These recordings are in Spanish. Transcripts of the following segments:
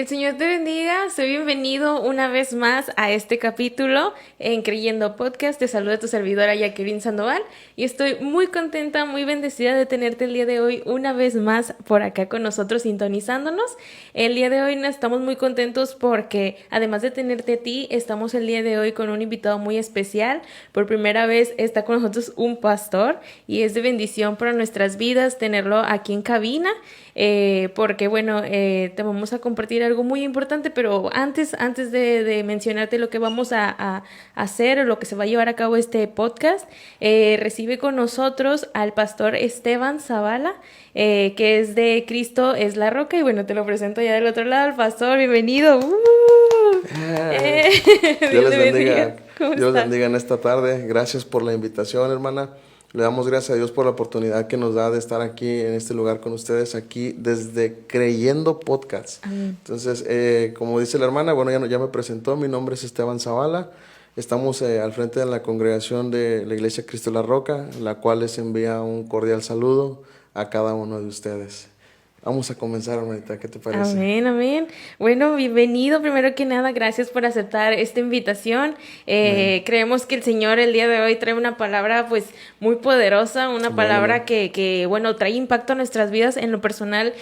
Que el Señor te bendiga. Soy bienvenido una vez más a este capítulo en Creyendo Podcast. Te saluda tu servidora Jacqueline Sandoval y estoy muy contenta, muy bendecida de tenerte el día de hoy una vez más por acá con nosotros sintonizándonos. El día de hoy estamos muy contentos porque además de tenerte a ti, estamos el día de hoy con un invitado muy especial. Por primera vez está con nosotros un pastor y es de bendición para nuestras vidas tenerlo aquí en cabina. Porque bueno, te vamos a compartir algo muy importante, pero antes de mencionarte lo que vamos a hacer o lo que se va a llevar a cabo este podcast, recibe con nosotros al pastor Esteban Zavala, que es de Cristo es la Roca, y bueno, te lo presento ya del otro lado, el pastor, bienvenido. Eh, Dios Dios les te bendiga. bendiga. ¿Cómo Dios les estás? bendiga en esta tarde. Gracias por la invitación, hermana. Le damos gracias a Dios por la oportunidad que nos da de estar aquí en este lugar con ustedes, aquí desde Creyendo Podcast. Amén. Entonces, como dice la hermana, bueno, ya me presentó, mi nombre es Esteban Zavala. Estamos al frente de la congregación de la Iglesia Cristo la Roca, la cual les envía un cordial saludo a cada uno de ustedes. Vamos a comenzar, hermanita, ¿qué te parece? Amén, amén. Bueno, bienvenido. Primero que nada, gracias por aceptar esta invitación. Amén. Creemos que el Señor el día de hoy trae una palabra pues muy poderosa, una Amén, palabra amén. que bueno, trae impacto a nuestras vidas. En lo personal,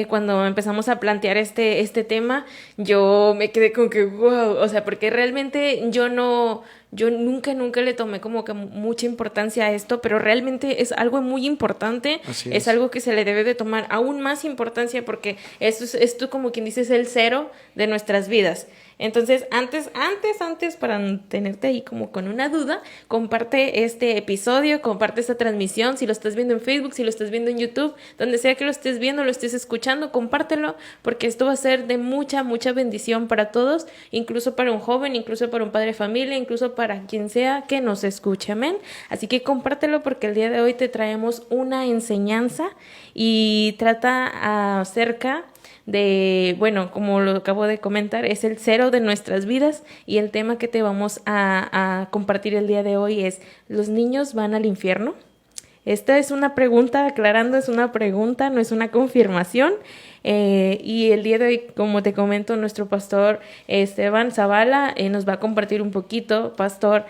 cuando empezamos a plantear este tema, yo me quedé como que wow, o sea, porque realmente yo nunca le tomé como que mucha importancia a esto, pero realmente es algo muy importante, Así es es. algo que se le debe de tomar aún más importancia porque esto como quien dice es el cero de nuestras vidas. Entonces, antes, para no tenerte ahí como con una duda, comparte este episodio, comparte esta transmisión, si lo estás viendo en Facebook, si lo estás viendo en YouTube, donde sea que lo estés viendo, lo estés escuchando, compártelo, porque esto va a ser de mucha bendición para todos, incluso para un joven, incluso para un padre de familia, incluso para quien sea que nos escuche, amén. Así que compártelo porque el día de hoy te traemos una enseñanza y trata acerca de, bueno, como lo acabo de comentar, es el cero de nuestras vidas y el tema que te vamos a compartir el día de hoy es, ¿los niños van al infierno? Esta es una pregunta, aclarando, es una pregunta, no es una confirmación. Y el día de hoy, como te comento, nuestro pastor Esteban Zavala nos va a compartir un poquito, pastor,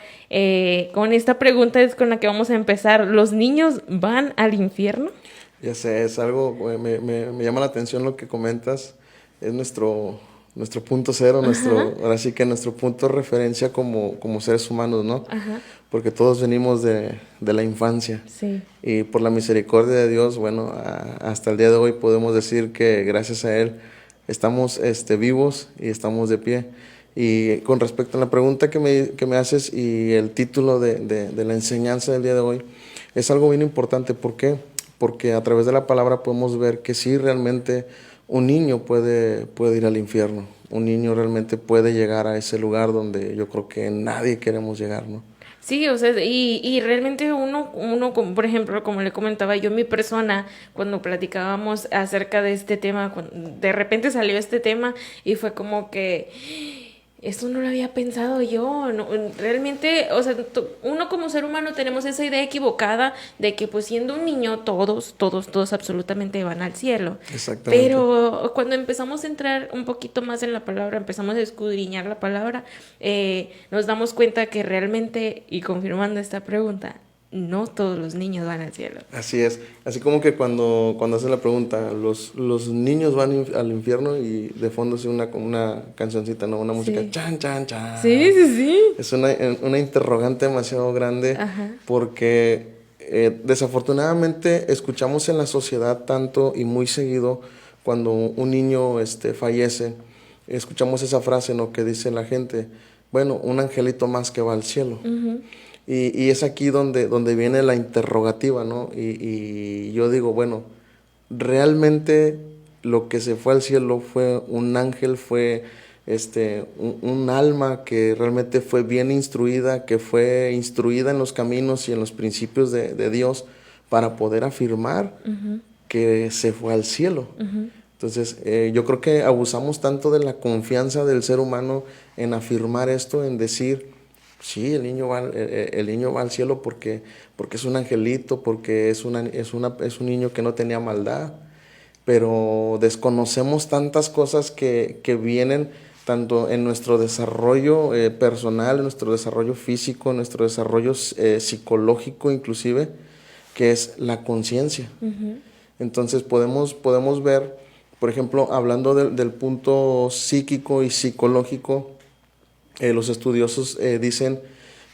con esta pregunta es con la que vamos a empezar. ¿Los niños van al infierno? Ya sé, es algo, me llama la atención lo que comentas, es nuestro punto cero, Ajá, ahora sí que nuestro punto de referencia como seres humanos, ¿no? ajá, Porque todos venimos de la infancia sí, y por la misericordia de Dios, bueno, hasta el día de hoy podemos decir que gracias a Él estamos vivos y estamos de pie. Y con respecto a la pregunta que me haces y el título de la enseñanza del día de hoy, es algo bien importante. ¿Por qué? Porque a través de la palabra podemos ver que sí, realmente un niño puede ir al infierno. Un niño realmente puede llegar a ese lugar donde yo creo que nadie queremos llegar, ¿no? sí, o sea, y realmente por ejemplo, como le comentaba yo, mi persona, cuando platicábamos acerca de este tema, de repente salió este tema y fue como que esto no lo había pensado yo, no, realmente, o sea, uno como ser humano tenemos esa idea equivocada de que pues siendo un niño todos absolutamente van al cielo. Exactamente. Pero cuando empezamos a entrar un poquito más en la palabra, empezamos a escudriñar la palabra, nos damos cuenta que realmente, y confirmando esta pregunta, no todos los niños van al cielo. Así es. Así como que cuando hace la pregunta, los niños van al infierno y de fondo es una cancioncita, ¿no? Una música, Sí. chan, chan, Sí, chan. sí, sí. Es una interrogante demasiado grande Ajá. porque desafortunadamente escuchamos en la sociedad tanto y muy seguido cuando un niño fallece, escuchamos esa frase, ¿no? Que dice la gente, bueno, un angelito más que va al cielo. Ujú. Y es aquí donde viene la interrogativa, ¿no? Y yo digo, bueno, realmente lo que se fue al cielo fue un ángel, fue un alma que realmente fue bien instruida, que fue instruida en los caminos y en los principios de Dios para poder afirmar Ujú, que se fue al cielo. ujú. Entonces, yo creo que abusamos tanto de la confianza del ser humano en afirmar esto, en decir, sí, el niño va al cielo porque es un angelito, porque es un niño que no tenía maldad. pero desconocemos tantas cosas que vienen tanto en nuestro desarrollo personal, en nuestro desarrollo físico, en nuestro desarrollo psicológico inclusive, que es la conciencia. Entonces podemos ver, por ejemplo, hablando del punto psíquico y psicológico, los estudiosos dicen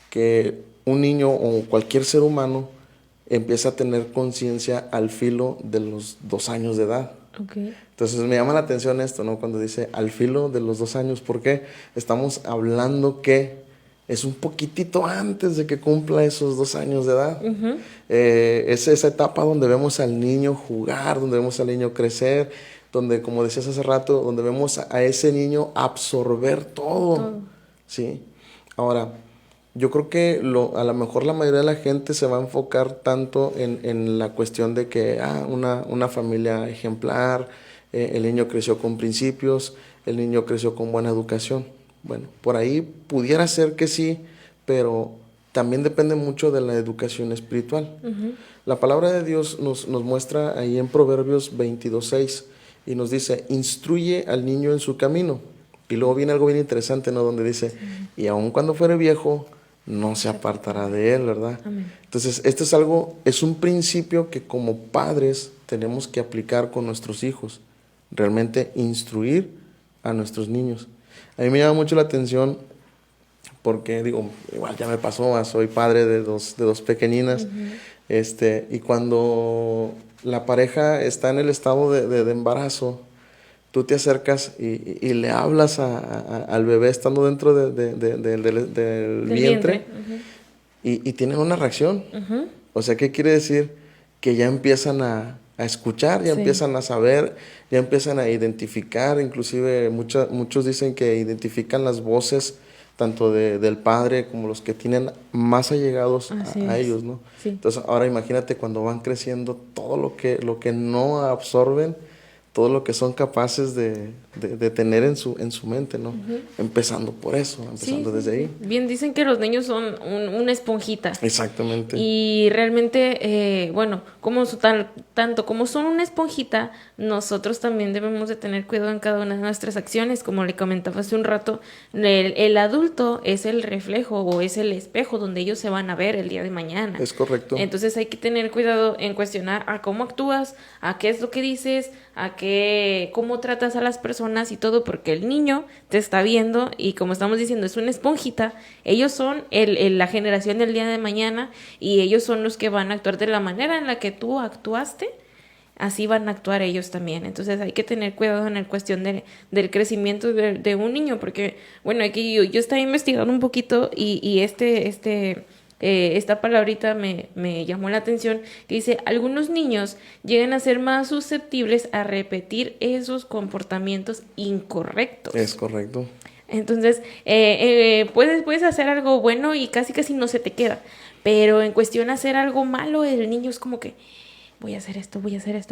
que un niño o cualquier ser humano empieza a tener conciencia al filo de los 2 años de edad. Okay. Entonces me llama la atención esto, ¿no? Cuando dice al filo de los 2 años, porque estamos hablando que es un poquitito antes de que cumpla esos 2 años de edad. Es esa etapa donde vemos al niño jugar, donde vemos al niño crecer, donde, como decías hace rato, donde vemos a ese niño absorber todo. ¿Sí? Ahora, yo creo que a lo mejor la mayoría de la gente se va a enfocar tanto en la cuestión de que una familia ejemplar, el niño creció con principios, el niño creció con buena educación. Bueno, por ahí pudiera ser que sí, pero también depende mucho de la educación espiritual. La palabra de Dios nos muestra ahí en Proverbios 22:6 y nos dice, instruye al niño en su camino. Y luego viene algo bien interesante, ¿no? Donde dice, y aun cuando fuere viejo, no se apartará de él, ¿verdad? Amén. Entonces, esto es un principio que como padres tenemos que aplicar con nuestros hijos. Realmente instruir a nuestros niños. A mí me llama mucho la atención porque, digo, igual ya me pasó, soy padre de dos pequeñinas, y cuando la pareja está en el estado de embarazo, tú te acercas y le hablas al bebé estando dentro del vientre y tienen una reacción. O sea, ¿qué quiere decir? Que ya empiezan a escuchar, ya empiezan a saber, ya empiezan a identificar, inclusive muchos dicen que identifican las voces tanto del padre como los que tienen más allegados a ellos, ¿no? Sí. Entonces, ahora imagínate cuando van creciendo todo lo que no absorben, todo lo que son capaces de tener en su mente, ¿no? Empezando por eso, desde ahí. Bien, dicen que los niños son una esponjita. Exactamente. Y realmente, bueno, tanto como son una esponjita, nosotros también debemos de tener cuidado en cada una de nuestras acciones. Como le comentaba hace un rato, el adulto es el reflejo o es el espejo donde ellos se van a ver el día de mañana. Es correcto. Entonces hay que tener cuidado en cuestionar a cómo actúas, a qué es lo que dices, cómo tratas a las personas y todo, porque el niño te está viendo y como estamos diciendo, es una esponjita. Ellos son la generación del día de mañana y ellos son los que van a actuar de la manera en la que tú actuaste, así van a actuar ellos también. Entonces hay que tener cuidado en la cuestión del crecimiento de un niño, porque bueno, aquí yo estaba investigando un poquito y esta palabrita me llamó la atención, que dice, algunos niños llegan a ser más susceptibles a repetir esos comportamientos incorrectos. Es correcto. Entonces, puedes hacer algo bueno y casi no se te queda, pero en cuestión de hacer algo malo, el niño es como que, voy a hacer esto,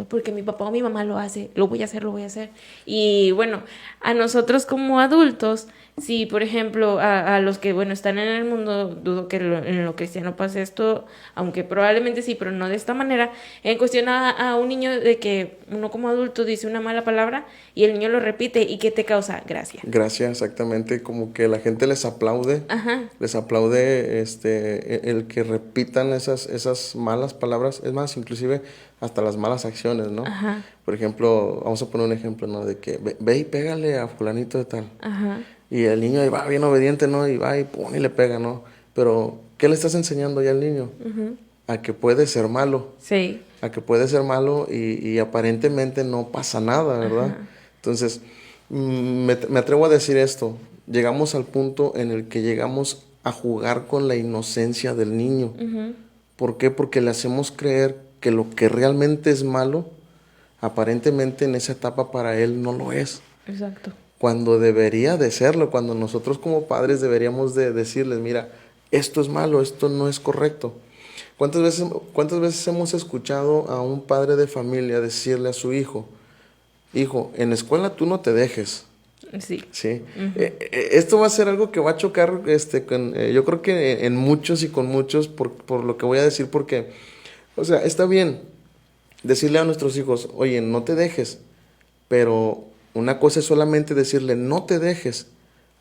porque mi papá o mi mamá lo hace, lo voy a hacer. Y bueno, a nosotros como adultos, si por ejemplo a los que bueno están en el mundo, dudo que en lo cristiano pase esto, aunque probablemente sí, pero no de esta manera, en cuestión a un niño de que uno como adulto dice una mala palabra y el niño lo repite, ¿y qué te causa? Gracia. Gracia, exactamente, como que la gente les aplaude. Ajá. Les aplaude el que repitan esas malas palabras, es más, inclusive hasta las malas acciones, ¿no? Ajá. Por ejemplo, vamos a poner un ejemplo, ¿no? De que ve y pégale a fulanito de tal. Ajá. Y el niño ahí va bien obediente, ¿no? Y va y pum, y le pega, ¿no? Pero, ¿qué le estás enseñando ya al niño? A que puede ser malo. Sí. A que puede ser malo y aparentemente no pasa nada, ¿verdad? Ajá. Entonces, me atrevo a decir esto. Llegamos al punto en el que llegamos a jugar con la inocencia del niño. ¿Por qué? Porque le hacemos creer que lo que realmente es malo, aparentemente en esa etapa para él no lo es. Exacto. Cuando debería de serlo, cuando nosotros como padres deberíamos de decirles, mira, esto es malo, esto no es correcto. ¿Cuántas veces hemos escuchado a un padre de familia decirle a su hijo, en la escuela tú no te dejes? Sí. ¿Sí? Esto va a ser algo que va a chocar, yo creo que en muchos y con muchos, por lo que voy a decir, porque, o sea, está bien, decirle a nuestros hijos, oye, no te dejes, pero una cosa es solamente decirle no te dejes,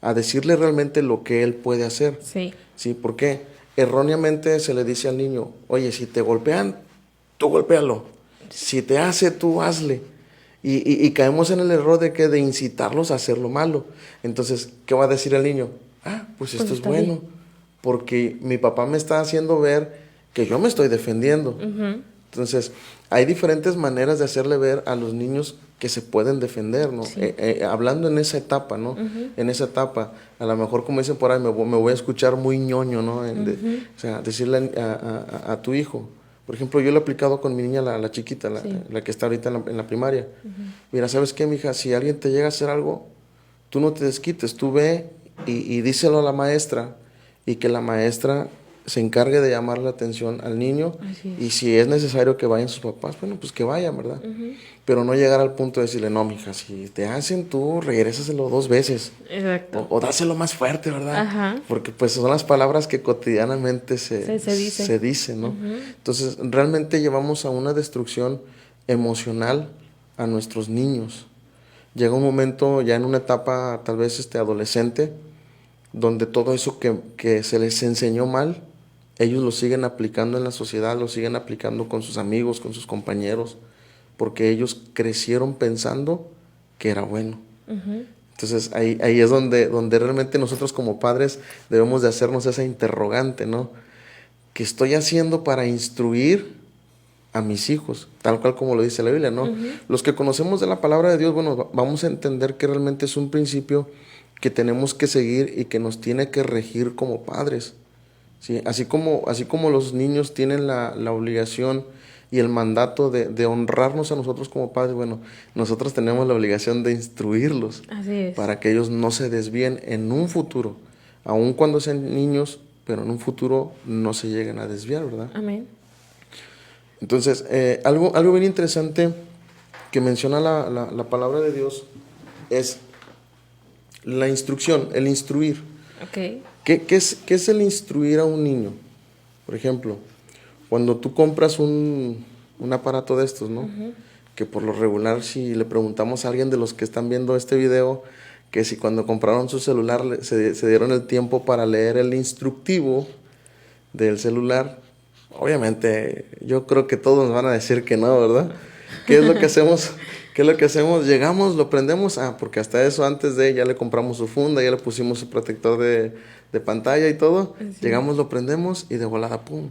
a decirle realmente lo que él puede hacer. Sí. ¿Sí? ¿Por qué? Erróneamente se le dice al niño, oye, si te golpean, tú golpéalo. Si te hace, tú hazle. Y caemos en el error de que de incitarlos a hacer lo malo. Entonces, ¿qué va a decir el niño? Ah, pues esto es bueno, bien. porque mi papá me está haciendo ver que yo me estoy defendiendo. Ujú. Entonces, hay diferentes maneras de hacerle ver a los niños que se pueden defender, ¿no? Sí. Hablando en esa etapa, ¿no? Ujú. En esa etapa, a lo mejor como dicen por ahí, me voy a escuchar muy ñoño, ¿no? Ujú. O sea, decirle a tu hijo. Por ejemplo, yo lo he aplicado con mi niña, la chiquita, Sí. la que está ahorita en la primaria. Mira, ¿sabes qué, mija? Si alguien te llega a hacer algo, tú no te desquites, tú ve y díselo a la maestra, y que la maestra se encargue de llamar la atención al niño, Así es. y si es necesario que vayan sus papás, bueno, pues que vayan, ¿verdad? Ujú. Pero no llegar al punto de decirle, no, mija, si te hacen, tú regrésaselo 2 veces, Exacto. o dáselo más fuerte, ¿verdad? Ajá. Porque pues son las palabras que cotidianamente Se dice. se dicen, ¿no? Ujú. Entonces, realmente llevamos a una destrucción emocional a nuestros niños. Llega un momento ya en una etapa tal vez adolescente, donde todo eso que se les enseñó mal, ellos lo siguen aplicando en la sociedad, lo siguen aplicando con sus amigos, con sus compañeros, porque ellos crecieron pensando que era bueno. Ujú. Entonces ahí es donde realmente nosotros como padres debemos de hacernos esa interrogante, ¿no? ¿Qué estoy haciendo para instruir a mis hijos? Tal cual como lo dice la Biblia, ¿no? Ujú. Los que conocemos de la palabra de Dios, bueno, vamos a entender que realmente es un principio que tenemos que seguir y que nos tiene que regir como padres, ¿sí? Así como los niños tienen la obligación y el mandato de honrarnos a nosotros como padres, bueno, nosotros tenemos la obligación de instruirlos Así es. para que ellos no se desvíen en un futuro, aun cuando sean niños, pero en un futuro no se lleguen a desviar, ¿verdad? Amén. Entonces, algo bien interesante que menciona la palabra de Dios es la instrucción, el instruir. Ok. ¿Qué es el instruir a un niño? Por ejemplo, cuando tú compras un aparato de estos, ¿no? Ujú. Que por lo regular, si le preguntamos a alguien de los que están viendo este video, que si cuando compraron su celular se dieron el tiempo para leer el instructivo del celular, obviamente yo creo que todos nos van a decir que no, ¿verdad? ¿Qué es lo que hacemos? ¿Qué es lo que hacemos? Llegamos, lo prendemos, porque hasta eso antes de ya le compramos su funda, ya le pusimos su protector de pantalla y todo. Sí. Llegamos, lo prendemos y de volada, pum.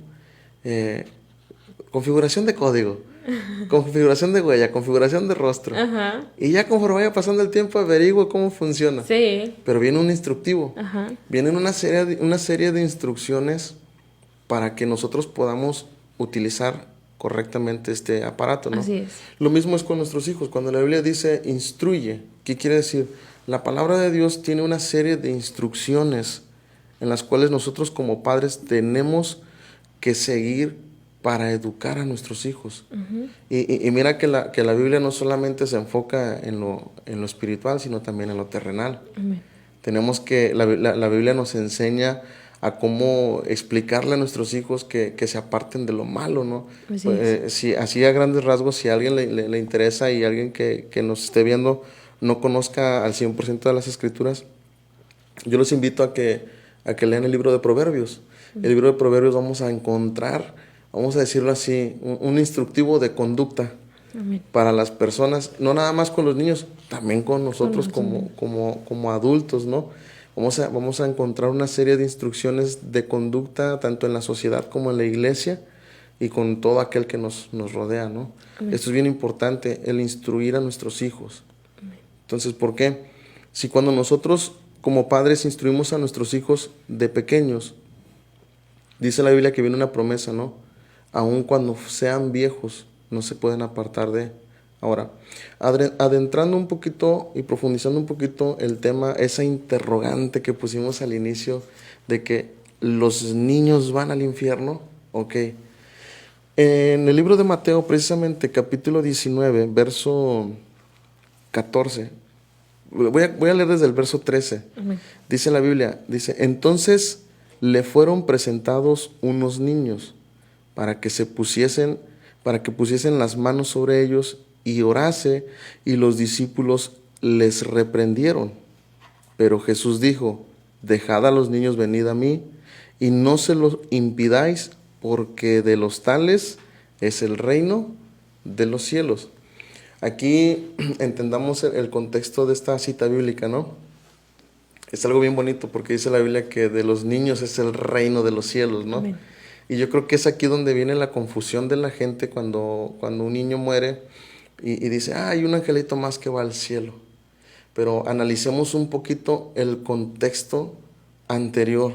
Configuración de código, configuración de huella, configuración de rostro. Ajá. Y ya conforme vaya pasando el tiempo averiguo cómo funciona. Sí. Pero viene un instructivo, Ajá. vienen una serie de instrucciones para que nosotros podamos utilizar correctamente este aparato, ¿no? Así es. Lo mismo es con nuestros hijos. Cuando la Biblia dice instruye, ¿qué quiere decir? La palabra de Dios tiene una serie de instrucciones en las cuales nosotros como padres tenemos que seguir para educar a nuestros hijos. Ujú. Y mira que la Biblia no solamente se enfoca en lo espiritual, sino también en lo terrenal. Amén. Tenemos que, la Biblia nos enseña a cómo explicarle a nuestros hijos que se aparten de lo malo, ¿no? Así es. Si, así a grandes rasgos, si a alguien le interesa y alguien que nos esté viendo no conozca al 100% de las escrituras, yo los invito a que lean el libro de Proverbios. El libro de Proverbios vamos a encontrar, vamos a decirlo así, un instructivo de conducta Amén. para las personas, no nada más con los niños, también con nosotros como adultos, ¿no? Vamos a encontrar una serie de instrucciones de conducta, tanto en la sociedad como en la iglesia, y con todo aquel que nos rodea, ¿no? Amén. Esto es bien importante, el instruir a nuestros hijos. Entonces, ¿por qué? Si cuando nosotros como padres instruimos a nuestros hijos de pequeños, dice la Biblia que viene una promesa, ¿no? Aun cuando sean viejos, no se pueden apartar de. Ahora, adentrando un poquito y profundizando un poquito el tema, esa interrogante que pusimos al inicio de que los niños van al infierno, ok. En el libro de Mateo, precisamente, capítulo 19, verso 14, voy a leer desde el verso 13. Amén. Dice la Biblia, dice, entonces le fueron presentados unos niños para que se pusiesen para que pusiesen las manos sobre ellos y orase, y los discípulos les reprendieron. Pero Jesús dijo: dejad a los niños venid a mí, y no se los impidáis, porque de los tales es el reino de los cielos. Aquí entendamos el contexto de esta cita bíblica, ¿no? Es algo bien bonito porque dice la Biblia que de los niños es el reino de los cielos, ¿no? Amén. Y yo creo que es aquí donde viene la confusión de la gente cuando un niño muere y dice, hay un angelito más que va al cielo. Pero analicemos un poquito el contexto anterior,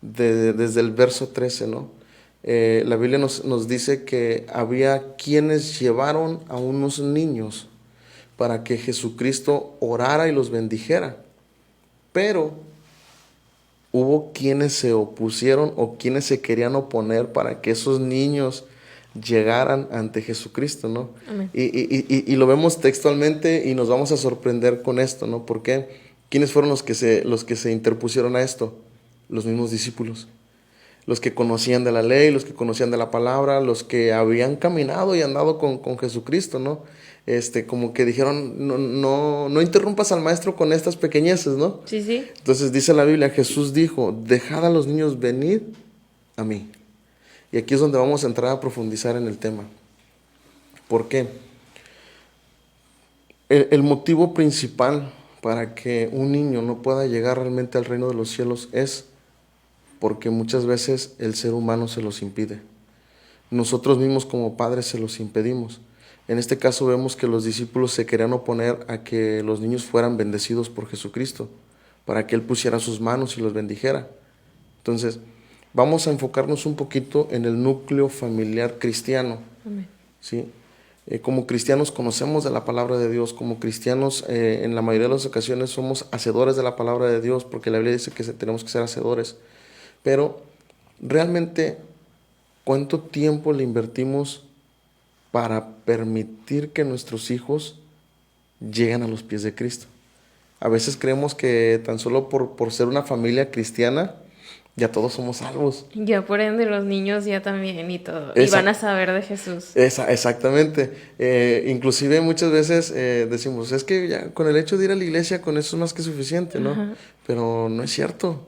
desde el verso 13, ¿no? La Biblia nos dice que había quienes llevaron a unos niños para que Jesucristo orara y los bendijera. Pero hubo quienes se opusieron o quienes se querían oponer para que esos niños llegaran ante Jesucristo, ¿no? Amén. Y lo vemos textualmente y nos vamos a sorprender con esto, ¿no? ¿Por qué? ¿Quiénes fueron los que se interpusieron a esto? Los mismos discípulos. Los que conocían de la ley, los que conocían de la palabra, los que habían caminado y andado con Jesucristo, ¿no? Como que dijeron, no interrumpas al maestro con estas pequeñeces, ¿no? Sí, sí. Entonces dice la Biblia, Jesús dijo, dejad a los niños venir a mí. Y aquí es donde vamos a entrar a profundizar en el tema. ¿Por qué? El motivo principal para que un niño no pueda llegar realmente al reino de los cielos es porque muchas veces el ser humano se los impide. Nosotros mismos como padres se los impedimos. En este caso vemos que los discípulos se querían oponer a que los niños fueran bendecidos por Jesucristo, para que Él pusiera sus manos y los bendijera. Entonces, vamos a enfocarnos un poquito en el núcleo familiar cristiano. Amén. ¿Sí? Como cristianos conocemos de la palabra de Dios, como cristianos en la mayoría de las ocasiones somos hacedores de la palabra de Dios, porque la Biblia dice que tenemos que ser hacedores. Pero, realmente, ¿cuánto tiempo le invertimos para permitir que nuestros hijos lleguen a los pies de Cristo? A veces creemos que tan solo por ser una familia cristiana, ya todos somos salvos. Ya por ende los niños ya también y todo. Y van a saber de Jesús. Exactamente. Inclusive muchas veces decimos, es que ya con el hecho de ir a la iglesia, con eso es más que suficiente, ¿no? Ajá. Pero no es cierto.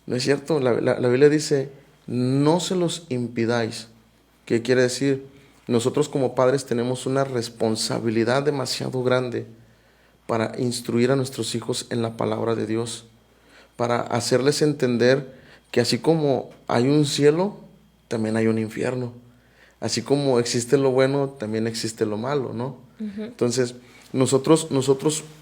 No es cierto. La Biblia dice, no se los impidáis. ¿Qué quiere decir? Nosotros como padres tenemos una responsabilidad demasiado grande para instruir a nuestros hijos en la palabra de Dios, para hacerles entender que así como hay un cielo, también hay un infierno. Así como existe lo bueno, también existe lo malo, ¿no? Uh-huh. Entonces, nosotros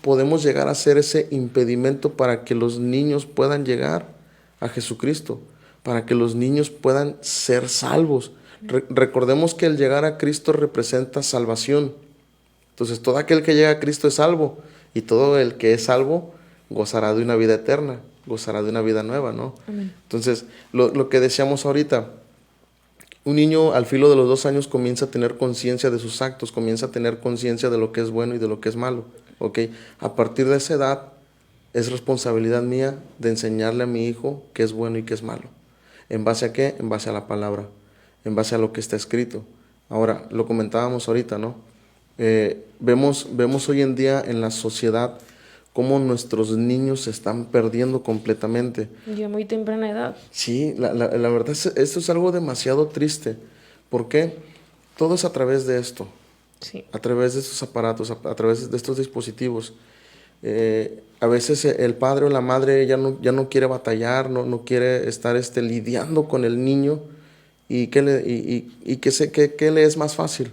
podemos llegar a ser ese impedimento para que los niños puedan llegar a Jesucristo, para que los niños puedan ser salvos. Recordemos que el llegar a Cristo representa salvación. Entonces, todo aquel que llega a Cristo es salvo, y todo el que es salvo gozará de una vida eterna, gozará de una vida nueva, ¿no? Amén. Entonces, lo que decíamos ahorita, un niño al filo de los 2 años comienza a tener conciencia de sus actos, comienza a tener conciencia de lo que es bueno y de lo que es malo, ¿ok? A partir de esa edad, es responsabilidad mía de enseñarle a mi hijo qué es bueno y qué es malo. ¿En base a qué? En base a la palabra, en base a lo que está escrito. Ahora, lo comentábamos ahorita, ¿no? Vemos hoy en día en la sociedad cómo nuestros niños se están perdiendo completamente. Ya muy temprana edad. Sí, la verdad, esto es algo demasiado triste. ¿Por qué? Todo es a través de esto. Sí. A través de estos aparatos, a través de estos dispositivos. A veces el padre o la madre ya no quiere batallar, no quiere estar lidiando con el niño. ¿Y qué le es más fácil?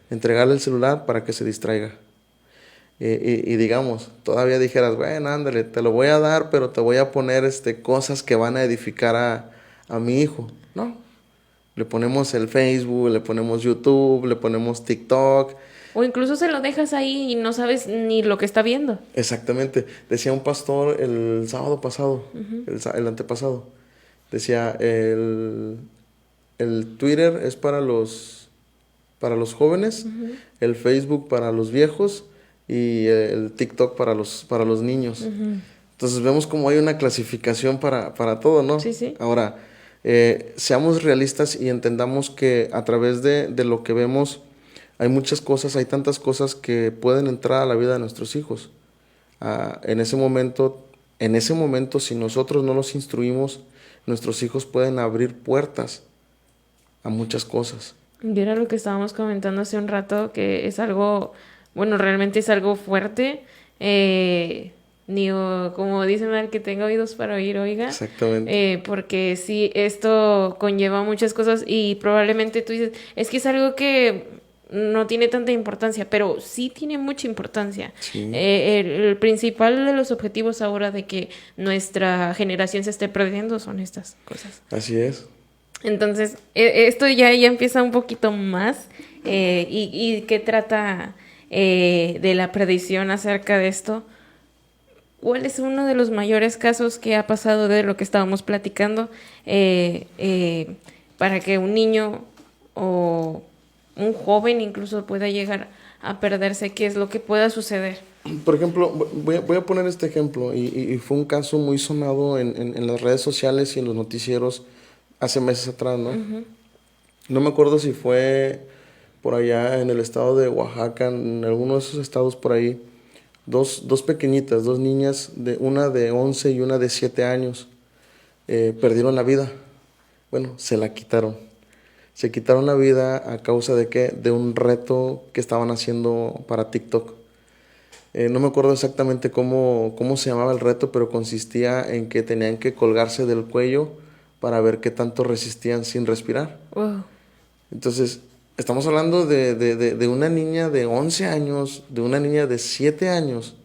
Entregarle el celular para que se distraiga. Y digamos, todavía dijeras, bueno, ándale, te lo voy a dar, pero te voy a poner cosas que van a edificar a mi hijo. No, le ponemos el Facebook, le ponemos YouTube, le ponemos TikTok. O incluso se lo dejas ahí y no sabes ni lo que está viendo. Exactamente. Decía un pastor el sábado pasado, uh-huh. el antepasado, decía, el Twitter es para los jóvenes, uh-huh. El Facebook para los viejos, y el TikTok para los niños. Uh-huh. Entonces vemos como hay una clasificación para todo, ¿no? Sí, sí. Ahora, Seamos realistas y entendamos que a través de lo que vemos hay muchas cosas, hay tantas cosas que pueden entrar a la vida de nuestros hijos. En ese momento, si nosotros no los instruimos, nuestros hijos pueden abrir puertas a muchas cosas. Y era lo que estábamos comentando hace un rato, que es algo, bueno, realmente es algo fuerte. Como dicen, al que tenga oídos para oír, oiga. Exactamente. Porque sí, esto conlleva muchas cosas y probablemente tú dices, es que es algo que no tiene tanta importancia, pero sí tiene mucha importancia. Sí. El principal de los objetivos ahora de que nuestra generación se esté perdiendo son estas cosas. Así es. Entonces, esto ya empieza un poquito más. Y qué trata de la predicción acerca de esto. ¿Cuál es uno de los mayores casos que ha pasado de lo que estábamos platicando para que un niño o un joven incluso pueda llegar a perderse? ¿Qué es lo que pueda suceder? Por ejemplo, voy a poner este ejemplo, y fue un caso muy sonado en las redes sociales y en los noticieros hace meses atrás, ¿no? Uh-huh. No me acuerdo si fue por allá en el estado de Oaxaca, en alguno de esos estados por ahí, dos pequeñitas, dos niñas, una de 11 y una de 7 años, perdieron la vida. Bueno, se la quitaron. Se quitaron la vida a causa de ¿qué? De un reto que estaban haciendo para TikTok. No me acuerdo exactamente cómo se llamaba el reto, pero consistía en que tenían que colgarse del cuello para ver qué tanto resistían sin respirar. Wow. Entonces, estamos hablando de una niña de 11 años, de una niña de 7 años,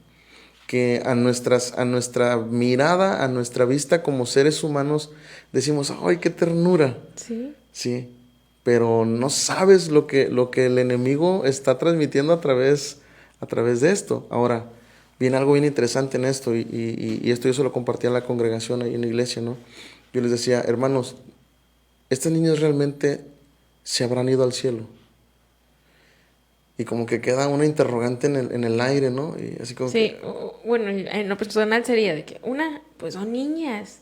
que a nuestra mirada, a nuestra vista como seres humanos, decimos, ¡ay, qué ternura! Sí. Sí, pero no sabes lo que el enemigo está transmitiendo a través de esto. Ahora, viene algo bien interesante en esto, y esto yo se lo compartía a la congregación ahí en la iglesia, ¿no? Yo les decía, hermanos, estas niñas realmente se habrán ido al cielo. Y como que queda una interrogante en el aire, ¿no? Y así como Sí, que... bueno, en lo personal sería de que pues son niñas,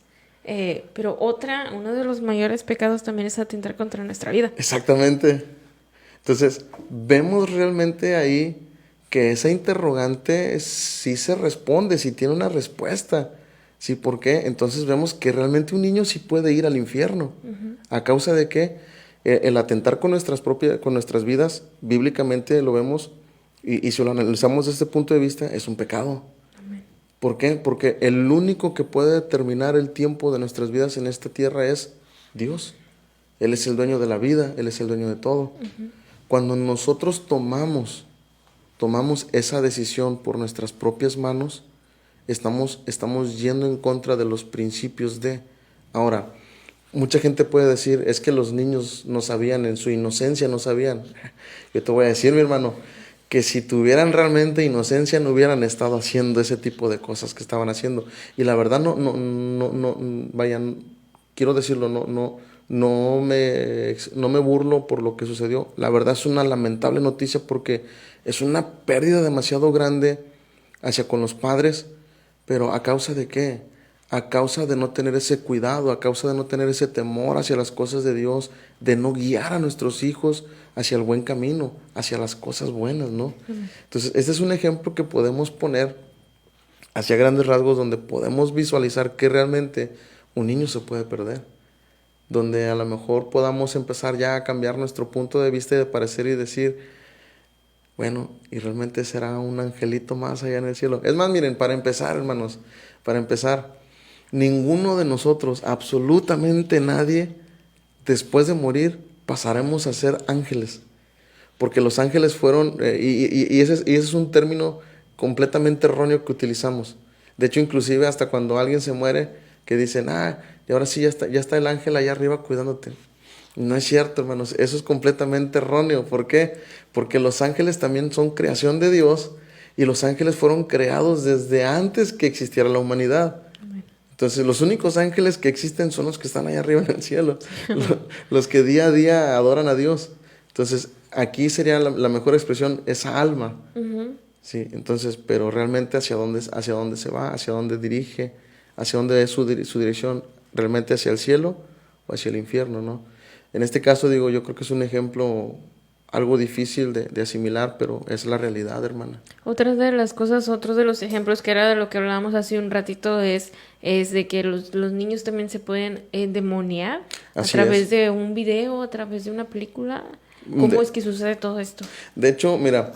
pero uno de los mayores pecados también es atentar contra nuestra vida. Exactamente. Entonces, vemos realmente ahí que esa interrogante sí se responde, sí tiene una respuesta. ¿Sí? ¿Por qué? Entonces vemos que realmente un niño sí puede ir al infierno. Uh-huh. ¿A causa de qué? El atentar con nuestras vidas, bíblicamente lo vemos, y si lo analizamos desde este punto de vista, es un pecado. Amén. ¿Por qué? Porque el único que puede determinar el tiempo de nuestras vidas en esta tierra es Dios. Él es el dueño de la vida, Él es el dueño de todo. Uh-huh. Cuando nosotros tomamos esa decisión por nuestras propias manos, estamos yendo en contra de los principios de... Ahora, mucha gente puede decir, es que los niños no sabían, en su inocencia no sabían. Yo te voy a decir, mi hermano, que si tuvieran realmente inocencia no hubieran estado haciendo ese tipo de cosas que estaban haciendo. Y la verdad vayan, quiero decirlo, no me burlo por lo que sucedió. La verdad es una lamentable noticia porque es una pérdida demasiado grande hacia con los padres, pero ¿a causa de qué? A causa de no tener ese cuidado, a causa de no tener ese temor hacia las cosas de Dios, de no guiar a nuestros hijos hacia el buen camino, hacia las cosas buenas, ¿no? Entonces, este es un ejemplo que podemos poner hacia grandes rasgos, donde podemos visualizar que realmente un niño se puede perder, donde a lo mejor podamos empezar ya a cambiar nuestro punto de vista y de parecer y decir, bueno, y realmente será un angelito más allá en el cielo. Es más, miren, para empezar, hermanos, ninguno de nosotros, absolutamente nadie, después de morir, pasaremos a ser ángeles. Porque los ángeles fueron, y ese es un término completamente erróneo que utilizamos. De hecho, inclusive hasta cuando alguien se muere, que dicen, y ahora sí ya está el ángel allá arriba cuidándote. No es cierto, hermanos, eso es completamente erróneo. ¿Por qué? Porque los ángeles también son creación de Dios, y los ángeles fueron creados desde antes que existiera la humanidad. Amén. Entonces, los únicos ángeles que existen son los que están allá arriba en el cielo, los que día a día adoran a Dios. Entonces, aquí sería la mejor expresión, esa alma. Uh-huh. Sí, entonces, pero realmente hacia dónde se va, hacia dónde dirige, hacia dónde es su dirección, realmente hacia el cielo o hacia el infierno, ¿no? En este caso, digo, yo creo que es un ejemplo algo difícil de asimilar, pero es la realidad, hermana. Otra de las cosas, otro de los ejemplos que era de lo que hablábamos hace un ratito es de que los niños también se pueden endemoniar a Así través es. de un video, a través de una película. ¿Cómo De, es que sucede todo esto? de hecho, mira,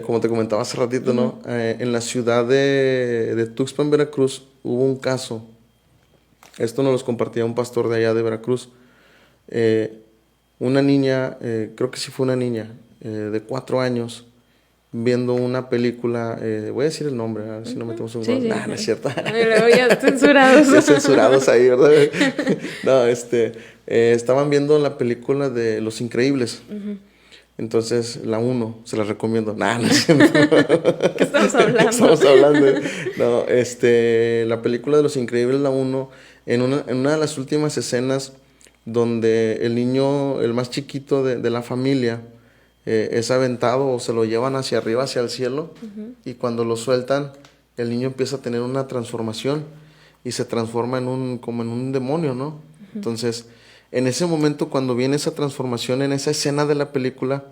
como te comentaba hace ratito, ¿no? En la ciudad de Tuxpan, Veracruz, hubo un caso. Esto nos los compartía un pastor de allá de Veracruz. Eh, una niña, creo que sí fue una niña, de 4 años, viendo una película, voy a decir el nombre, a ver si no metemos un Sí, gol. sí. Nah, no es cierto. Ay, luego ya censurados. Ya censurados ahí, ¿verdad? No, estaban viendo la película de Los Increíbles. Entonces, la uno se la recomiendo. Nah, no es cierto. ¿Qué estamos hablando? Estamos hablando. No, la película de Los Increíbles, la uno, en una de las últimas escenas donde el niño, el más chiquito de la familia, es aventado o se lo llevan hacia arriba, hacia el cielo, y cuando lo sueltan, el niño empieza a tener una transformación y se transforma como en un demonio, ¿no? Entonces, en ese momento, cuando viene esa transformación, en esa escena de la película,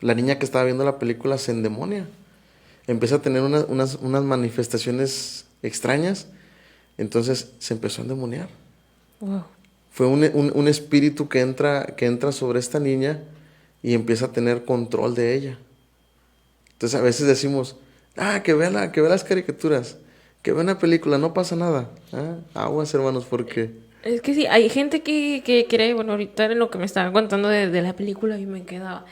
la niña que estaba viendo la película se endemonia. Empieza a tener unas manifestaciones extrañas. Entonces se empezó a endemoniar. Wow. Fue un espíritu que entra sobre esta niña y empieza a tener control de ella. Entonces a veces decimos, que vea las caricaturas, que vea una película, no pasa nada. Aguas, hermanos, porque... Es que sí, hay gente que cree, bueno, ahorita en lo que me estaba contando de la película y me quedaba,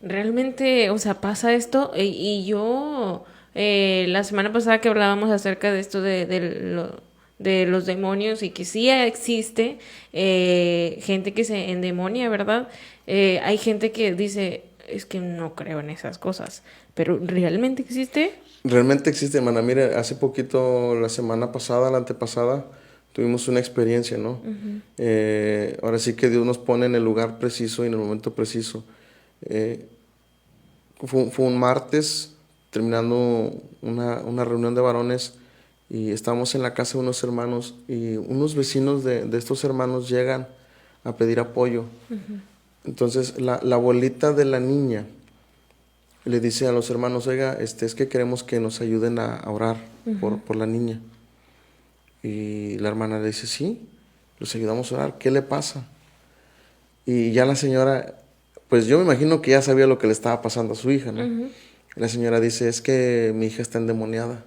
realmente, o sea, pasa esto y yo, la semana pasada que hablábamos acerca de esto de los demonios y que sí existe gente que se endemonia, ¿verdad? Hay gente que dice, es que no creo en esas cosas, pero ¿realmente existe? Realmente existe, hermana. Mire, hace poquito, la semana pasada, la antepasada, tuvimos una experiencia, ¿no? Ahora sí que Dios nos pone en el lugar preciso y en el momento preciso. Fue un martes, terminando una reunión de varones, y estábamos en la casa de unos hermanos, y unos vecinos de estos hermanos llegan a pedir apoyo. Entonces, la abuelita de la niña le dice a los hermanos, oiga, es que queremos que nos ayuden a orar por la niña. Y la hermana le dice, sí, los ayudamos a orar, ¿qué le pasa? Y ya la señora, pues yo me imagino que ya sabía lo que le estaba pasando a su hija, ¿no? Y la señora dice, es que mi hija está endemoniada.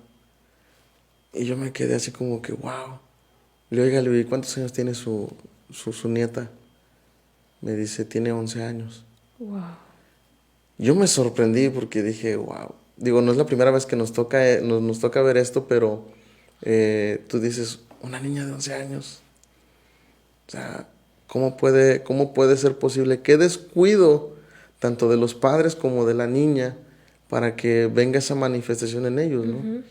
Y yo me quedé así como que, wow. Le digo, oiga, le digo, ¿cuántos años tiene su nieta? Me dice, tiene 11 años. Wow. Yo me sorprendí porque dije, wow. Digo, no es la primera vez que nos toca ver esto, pero tú dices, una niña de 11 años. O sea, ¿cómo puede ser posible? Qué descuido, tanto de los padres como de la niña, para que venga esa manifestación en ellos, ¿no?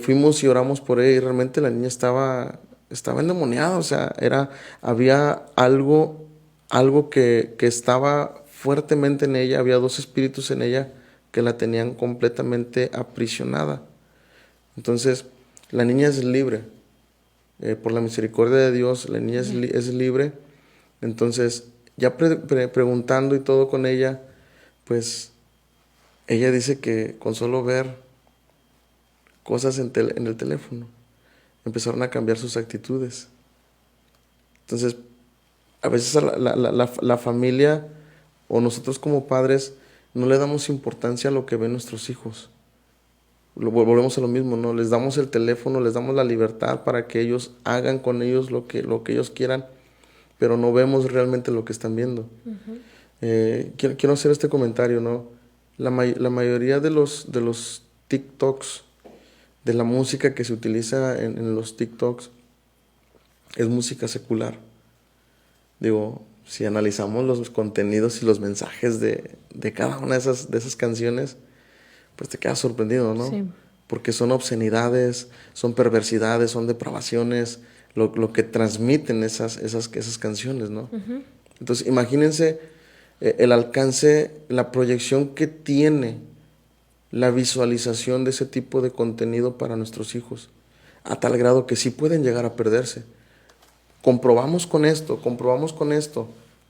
Fuimos y oramos por ella y realmente la niña estaba endemoniada, o sea, había algo que estaba fuertemente en ella, había dos espíritus en ella que la tenían completamente aprisionada. Entonces, la niña es libre, por la misericordia de Dios, la niña es libre. Entonces, ya preguntando y todo con ella, pues, ella dice que con solo ver cosas en el teléfono, empezaron a cambiar sus actitudes. Entonces, a veces a la familia o nosotros como padres no le damos importancia a lo que ven nuestros hijos. Volvemos a lo mismo, ¿no? Les damos el teléfono, les damos la libertad para que ellos hagan con ellos lo que ellos quieran, pero no vemos realmente lo que están viendo. Quiero hacer este comentario, ¿no? La mayoría de los TikToks, de la música que se utiliza en los TikToks, es música secular. Digo, si analizamos los contenidos y los mensajes de cada una de esas canciones, pues te quedas sorprendido, ¿no? Sí. Porque son obscenidades, son perversidades, son depravaciones, lo que transmiten esas canciones, ¿no? Entonces, imagínense el alcance, la proyección que tiene la visualización de ese tipo de contenido para nuestros hijos, a tal grado que sí pueden llegar a perderse. comprobamos con esto,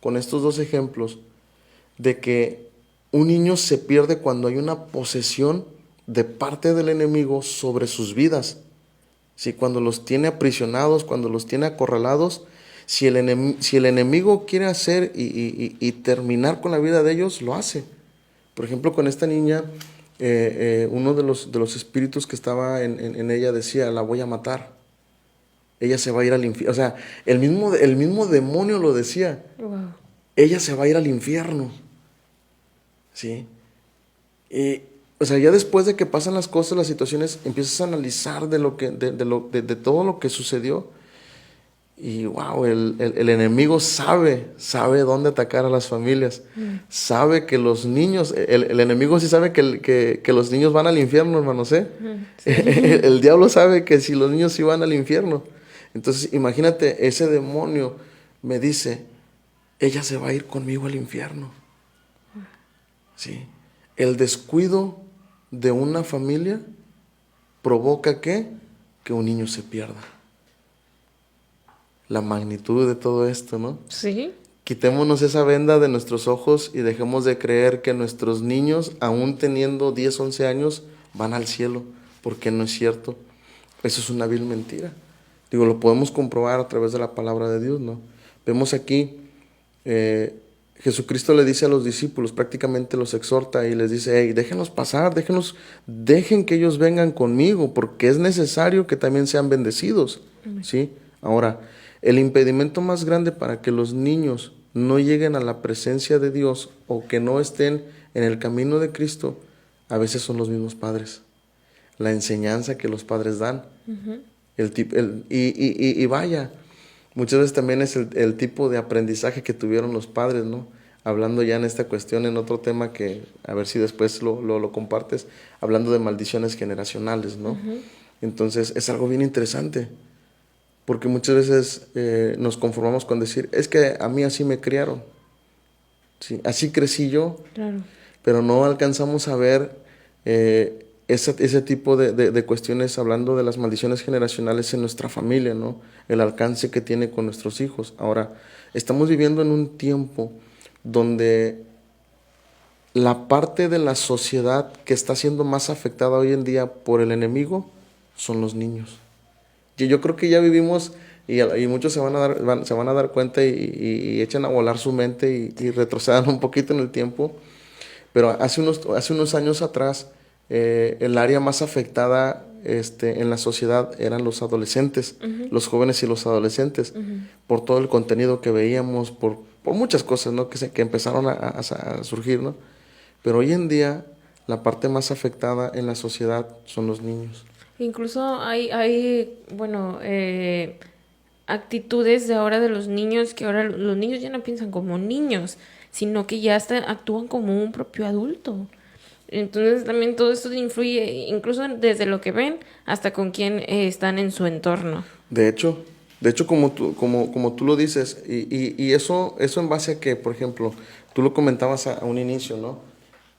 con estos dos ejemplos, de que un niño se pierde cuando hay una posesión de parte del enemigo sobre sus vidas. ¿Sí? Cuando los tiene aprisionados, cuando los tiene acorralados, si el enemigo quiere hacer y terminar con la vida de ellos, lo hace. Por ejemplo, con esta niña, uno de los espíritus que estaba en ella decía, la voy a matar. Ella se va a ir al infierno. O sea, el mismo demonio lo decía. Wow. Ella se va a ir al infierno. ¿Sí? O sea, ya después de que pasan las cosas, las situaciones, empiezas a analizar de todo lo que sucedió. Y wow, el enemigo sabe dónde atacar a las familias. Sabe que los niños, el enemigo sí sabe que los niños van al infierno, hermanos, ¿eh? Sí. El diablo sabe que si los niños sí van al infierno. Entonces, imagínate, ese demonio me dice, ella se va a ir conmigo al infierno. Sí. El descuido de una familia provoca que un niño se pierda. La magnitud de todo esto, ¿no? Sí. Quitémonos esa venda de nuestros ojos y dejemos de creer que nuestros niños, aún teniendo 10, 11 años, van al cielo, porque no es cierto. Eso es una vil mentira. Digo, lo podemos comprobar a través de la palabra de Dios, ¿no? Vemos aquí, Jesucristo le dice a los discípulos, prácticamente los exhorta y les dice, hey, déjenlos pasar, dejen que ellos vengan conmigo, porque es necesario que también sean bendecidos, ¿sí? Ahora, el impedimento más grande para que los niños no lleguen a la presencia de Dios o que no estén en el camino de Cristo, a veces son los mismos padres. La enseñanza que los padres dan. Y vaya, muchas veces también es el tipo de aprendizaje que tuvieron los padres, ¿no? Hablando ya en esta cuestión, en otro tema que a ver si después lo compartes, hablando de maldiciones generacionales, ¿no? Entonces es algo bien interesante. Porque muchas veces nos conformamos con decir, es que a mí así me criaron, ¿sí? Así crecí yo, Claro. pero no alcanzamos a ver ese tipo de cuestiones, hablando de las maldiciones generacionales en nuestra familia, ¿no? El alcance que tiene con nuestros hijos. Ahora, estamos viviendo en un tiempo donde la parte de la sociedad que está siendo más afectada hoy en día por el enemigo son los niños. Yo creo que ya vivimos y muchos se van a dar cuenta y echan a volar su mente y retrocedan un poquito en el tiempo. Pero hace unos años atrás, el área más afectada en la sociedad eran los adolescentes, los jóvenes y los adolescentes, por todo el contenido que veíamos, por muchas cosas, ¿no? que empezaron a surgir, ¿no? Pero hoy en día, la parte más afectada en la sociedad son los niños. Incluso hay bueno, actitudes de ahora de los niños, que ahora los niños ya no piensan como niños, sino que ya hasta actúan como un propio adulto. Entonces también todo esto influye, incluso desde lo que ven hasta con quién están en su entorno. De hecho, como tú lo dices, y eso en base a que, por ejemplo, tú lo comentabas a un inicio, ¿no?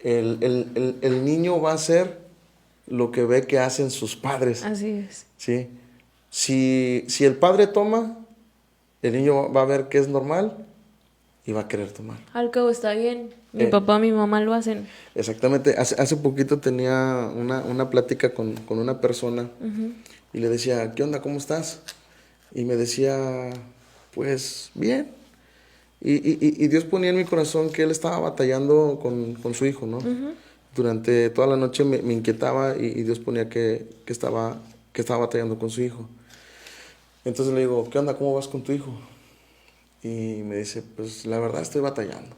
El niño va a hacer lo que ve que hacen sus padres. Así es. ¿Sí? Si el padre toma, el niño va a ver que es normal y va a querer tomar. Al cabo está bien. Mi papá, mi mamá lo hacen. Exactamente. Hace poquito tenía una plática con una persona y le decía, ¿qué onda? ¿Cómo estás? Y me decía, pues bien. Y Dios ponía en mi corazón que él estaba batallando con su hijo, ¿no? Durante toda la noche me inquietaba y Dios ponía que estaba batallando con su hijo. Entonces le digo, ¿qué onda? ¿Cómo vas con tu hijo? Y me dice, pues la verdad estoy batallando.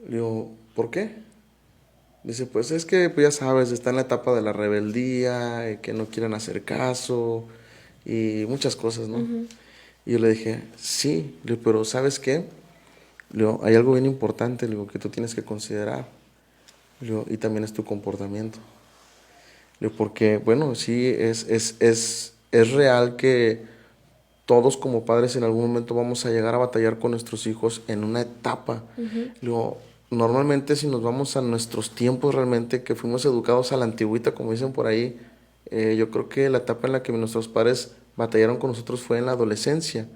Le digo, ¿por qué? Dice, pues es que, pues ya sabes, está en la etapa de la rebeldía, que no quieren hacer caso y muchas cosas, ¿no? Y yo le dije, sí, le digo, pero ¿sabes qué? Le digo, hay algo bien importante, le digo, que tú tienes que considerar. Le digo, y también es tu comportamiento. Le digo, porque, bueno, sí, es real que todos como padres en algún momento vamos a llegar a batallar con nuestros hijos en una etapa. Le digo, normalmente si nos vamos a nuestros tiempos realmente, que fuimos educados a la antigüita, como dicen por ahí, yo creo que la etapa en la que nuestros padres batallaron con nosotros fue en la adolescencia.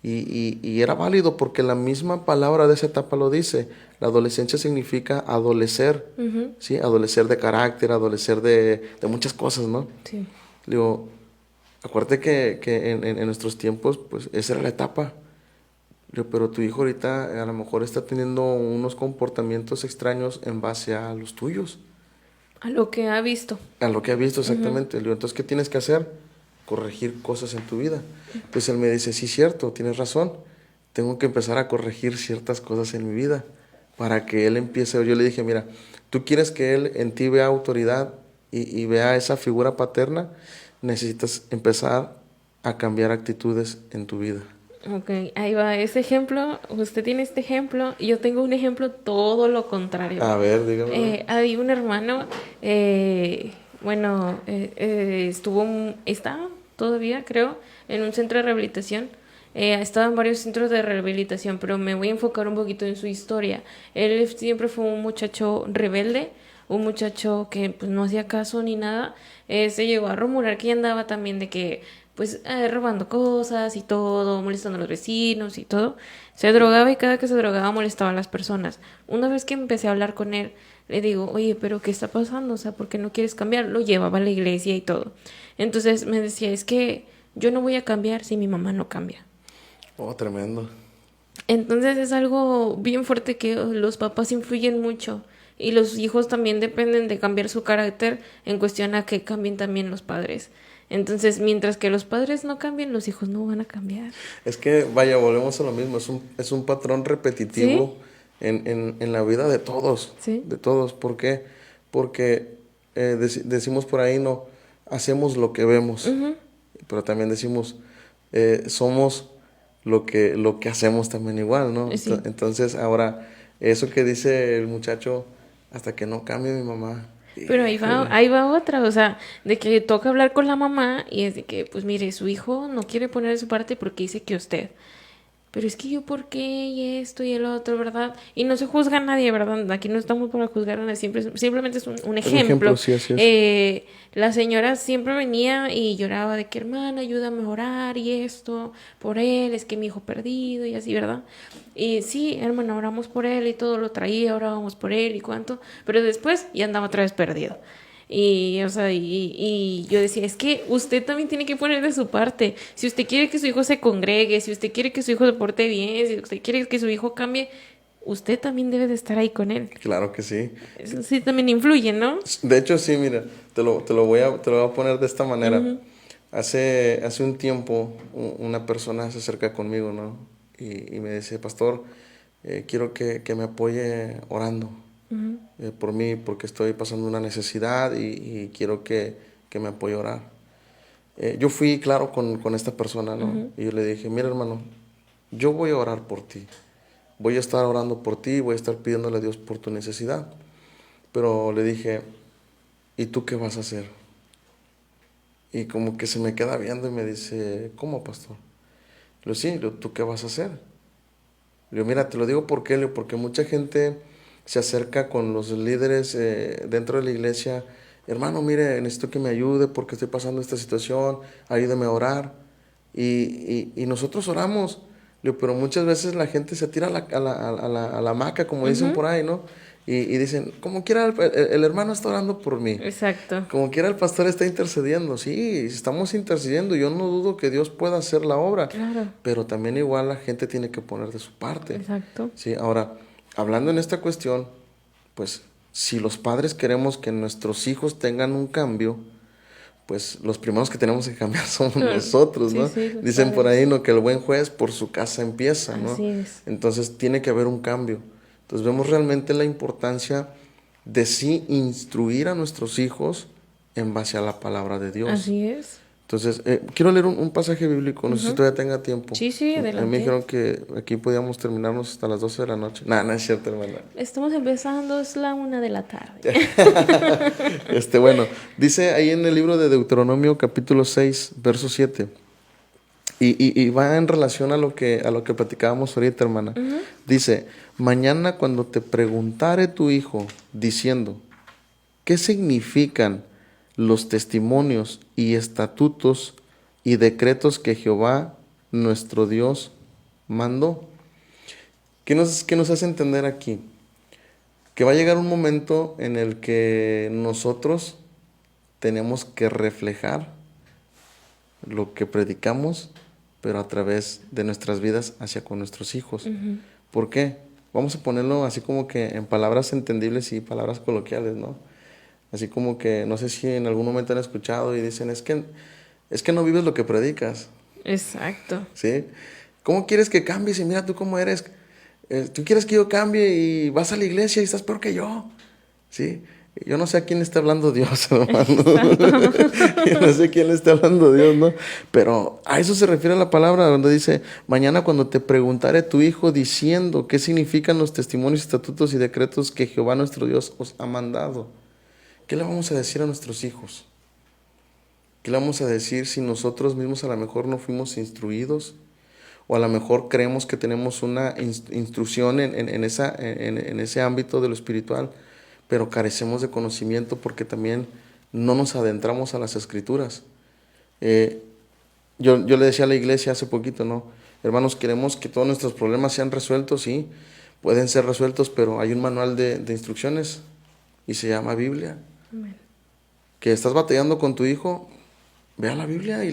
Y era válido porque la misma palabra de esa etapa lo dice. La adolescencia significa adolecer, ¿sí? Adolecer de carácter, adolecer de muchas cosas, ¿no? Sí. Digo, acuérdate que en nuestros tiempos, pues esa era la etapa. Digo, pero tu hijo ahorita a lo mejor está teniendo unos comportamientos extraños en base a los tuyos. A lo que ha visto. A lo que ha visto exactamente. Digo, entonces, ¿qué tienes que hacer? Corregir cosas en tu vida. Entonces él me dice, sí, cierto, tienes razón. Tengo que empezar a corregir ciertas cosas en mi vida para que él empiece. Yo le dije, mira, tú quieres que él en ti vea autoridad y vea esa figura paterna, necesitas empezar a cambiar actitudes en tu vida. Ok, ahí va ese ejemplo. Usted tiene este ejemplo y yo tengo un ejemplo todo lo contrario. A ver, dígame. Había un hermano, está todavía, creo, en un centro de rehabilitación. Estaba en varios centros de rehabilitación, pero me voy a enfocar un poquito en su historia. Él siempre fue un muchacho rebelde, un muchacho que pues no hacía caso ni nada. Se llegó a rumorar que ya andaba también de que pues robando cosas y todo, molestando a los vecinos y todo. Se drogaba y cada que se drogaba molestaba a las personas. Una vez que empecé a hablar con él, le digo, oye, pero ¿qué está pasando? O sea, ¿por qué no quieres cambiar? Lo llevaba a la iglesia y todo. Entonces me decía, es que yo no voy a cambiar si mi mamá no cambia. Oh, tremendo. Entonces es algo bien fuerte que los papás influyen mucho y los hijos también dependen de cambiar su carácter en cuestión a que cambien también los padres. Entonces, mientras que los padres no cambien, los hijos no van a cambiar. Es que, vaya, volvemos a lo mismo, es un patrón repetitivo en la vida de todos, Sí. de todos. ¿Por qué? Porque decimos por ahí, no, hacemos lo que vemos, pero también decimos, somos lo que hacemos también igual, ¿no? Sí. Entonces, ahora, eso que dice el muchacho, hasta que no cambie mi mamá. Pero ahí va otra, o sea, de que toca hablar con la mamá y es de que, pues mire, su hijo no quiere poner de su parte porque dice que usted. Pero es que yo, ¿por qué? Y esto y el otro, ¿verdad? Y no se juzga a nadie, ¿verdad? Aquí no estamos para juzgar a nadie, simplemente es un ejemplo. Sí, así es. La señora siempre venía y lloraba de que, hermana, ayuda a mejorar y esto, por él, es que mi hijo perdido y así, ¿verdad? Y sí, hermana, oramos por él y todo lo traía, orábamos por él y cuánto, pero después ya andaba otra vez perdido. Y, o sea, y yo decía, es que usted también tiene que poner de su parte. Si usted quiere que su hijo se congregue, si usted quiere que su hijo se porte bien, si usted quiere que su hijo cambie, usted también debe de estar ahí con él. Claro que sí. Eso sí también influye, ¿no? De hecho, sí, mira, te lo voy a poner de esta manera. Hace un tiempo una persona se acerca conmigo, ¿no? Y me dice, pastor, quiero que me apoye orando por mí, porque estoy pasando una necesidad y quiero que me apoye a orar. Yo fui claro con esta persona, ¿no? Y yo le dije, mira, hermano, yo voy a orar por ti. Voy a estar orando por ti, voy a estar pidiéndole a Dios por tu necesidad. Pero le dije, ¿y tú qué vas a hacer? Y como que se me queda viendo y me dice, ¿cómo, pastor? Le digo, sí, ¿tú qué vas a hacer? Le digo, mira, te lo digo porque mucha gente se acerca con los líderes dentro de la iglesia. Hermano, mire, necesito que me ayude porque estoy pasando esta situación, ayúdame a orar. Y nosotros oramos. Le digo, pero muchas veces la gente se tira a la hamaca, como dicen por ahí, ¿no? Y dicen, como quiera, el hermano está orando por mí. Exacto. Como quiera, el pastor está intercediendo. Sí, estamos intercediendo. Yo no dudo que Dios pueda hacer la obra. Claro. Pero también igual la gente tiene que poner de su parte. Exacto. Sí, ahora, hablando en esta cuestión, pues, si los padres queremos que nuestros hijos tengan un cambio, pues los primeros que tenemos que cambiar somos nosotros, ¿no? Sí, Dicen por ahí, ¿no? Que el buen juez por su casa empieza, ¿no? Así es. Entonces tiene que haber un cambio. Entonces vemos realmente la importancia de sí instruir a nuestros hijos en base a la palabra de Dios. Así es. Entonces, quiero leer un pasaje bíblico, no sé si todavía tenga tiempo. Sí, adelante. A mí me dijeron que aquí podíamos terminarnos hasta las 12 de la noche. No es cierto, hermana. Estamos empezando, es la 1 de la tarde. Bueno, dice ahí en el libro de Deuteronomio capítulo 6, verso 7. Y va en relación a lo que platicábamos ahorita, hermana. Dice, mañana cuando te preguntare tu hijo diciendo, ¿qué significan los testimonios y estatutos y decretos que Jehová nuestro Dios mandó. ¿Qué nos hace entender aquí? Que va a llegar un momento en el que nosotros tenemos que reflejar lo que predicamos, pero a través de nuestras vidas hacia con nuestros hijos. Ujú. ¿Por qué? Vamos a ponerlo así como que en palabras entendibles y palabras coloquiales, ¿no? Así como que, no sé si en algún momento han escuchado y dicen, es que no vives lo que predicas, Exacto. ¿sí? ¿Cómo quieres que cambies y mira tú cómo eres? Tú quieres que yo cambie y vas a la iglesia y estás peor que yo, ¿sí? Yo no sé a quién le está hablando Dios, hermano. Yo no sé a quién le está hablando Dios, ¿no? Pero a eso se refiere la palabra, donde dice, mañana cuando te preguntare tu hijo diciendo qué significan los testimonios, estatutos y decretos que Jehová nuestro Dios os ha mandado. ¿Qué le vamos a decir a nuestros hijos? ¿Qué le vamos a decir si nosotros mismos a lo mejor no fuimos instruidos? O a lo mejor creemos que tenemos una instrucción en ese ámbito de lo espiritual, pero carecemos de conocimiento porque también no nos adentramos a las escrituras. Yo le decía a la iglesia hace poquito, ¿no? Hermanos, queremos que todos nuestros problemas sean resueltos, sí, pueden ser resueltos, pero hay un manual de instrucciones y se llama Biblia. Amén. Que estás batallando con tu hijo, ve a la Biblia y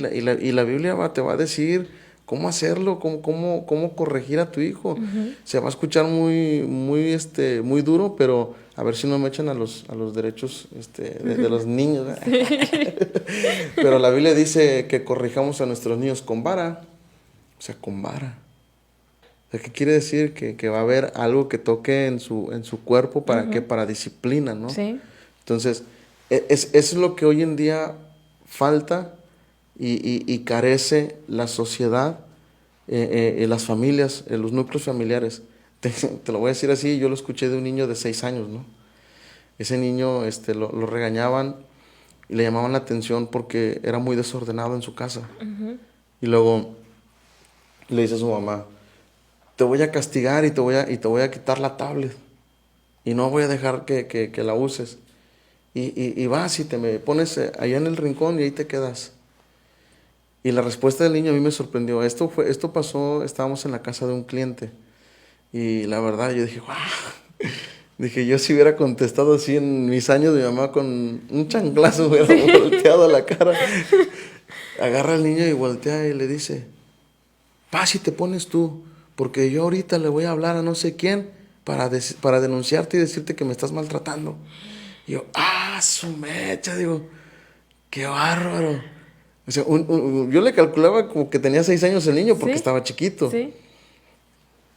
la Biblia te va a decir cómo hacerlo, cómo corregir a tu hijo. Ujú. Se va a escuchar muy duro, pero a ver si no me echan a los derechos de los niños. Pero la Biblia dice que corrijamos a nuestros niños con vara, o sea, con vara. O sea, ¿qué quiere decir? Que va a haber algo que toque en su cuerpo, ¿para qué? Para disciplina, ¿no? Sí. Entonces, es lo que hoy en día falta y carece la sociedad, las familias, los núcleos familiares. Te lo voy a decir así, yo lo escuché de un niño de 6 años, ¿no? Ese niño lo regañaban y le llamaban la atención porque era muy desordenado en su casa. Ujú. Y luego le dice a su mamá, te voy a castigar y te voy a quitar la tablet y no voy a dejar que la uses. Y vas y te me pones allá en el rincón y ahí te quedas. Y la respuesta del niño a mí me sorprendió. Esto pasó, estábamos en la casa de un cliente. Y la verdad yo dije, ¡wow! Dije, yo si hubiera contestado así en mis años, mi mamá con un chanclazo me hubiera volteado la cara. Agarra al niño y voltea y le dice, vas y te pones tú, porque yo ahorita le voy a hablar a no sé quién para denunciarte y decirte que me estás maltratando. Y yo, su mecha, digo, qué bárbaro. O sea, yo le calculaba como que tenía 6 años el niño porque Sí. estaba chiquito. Sí.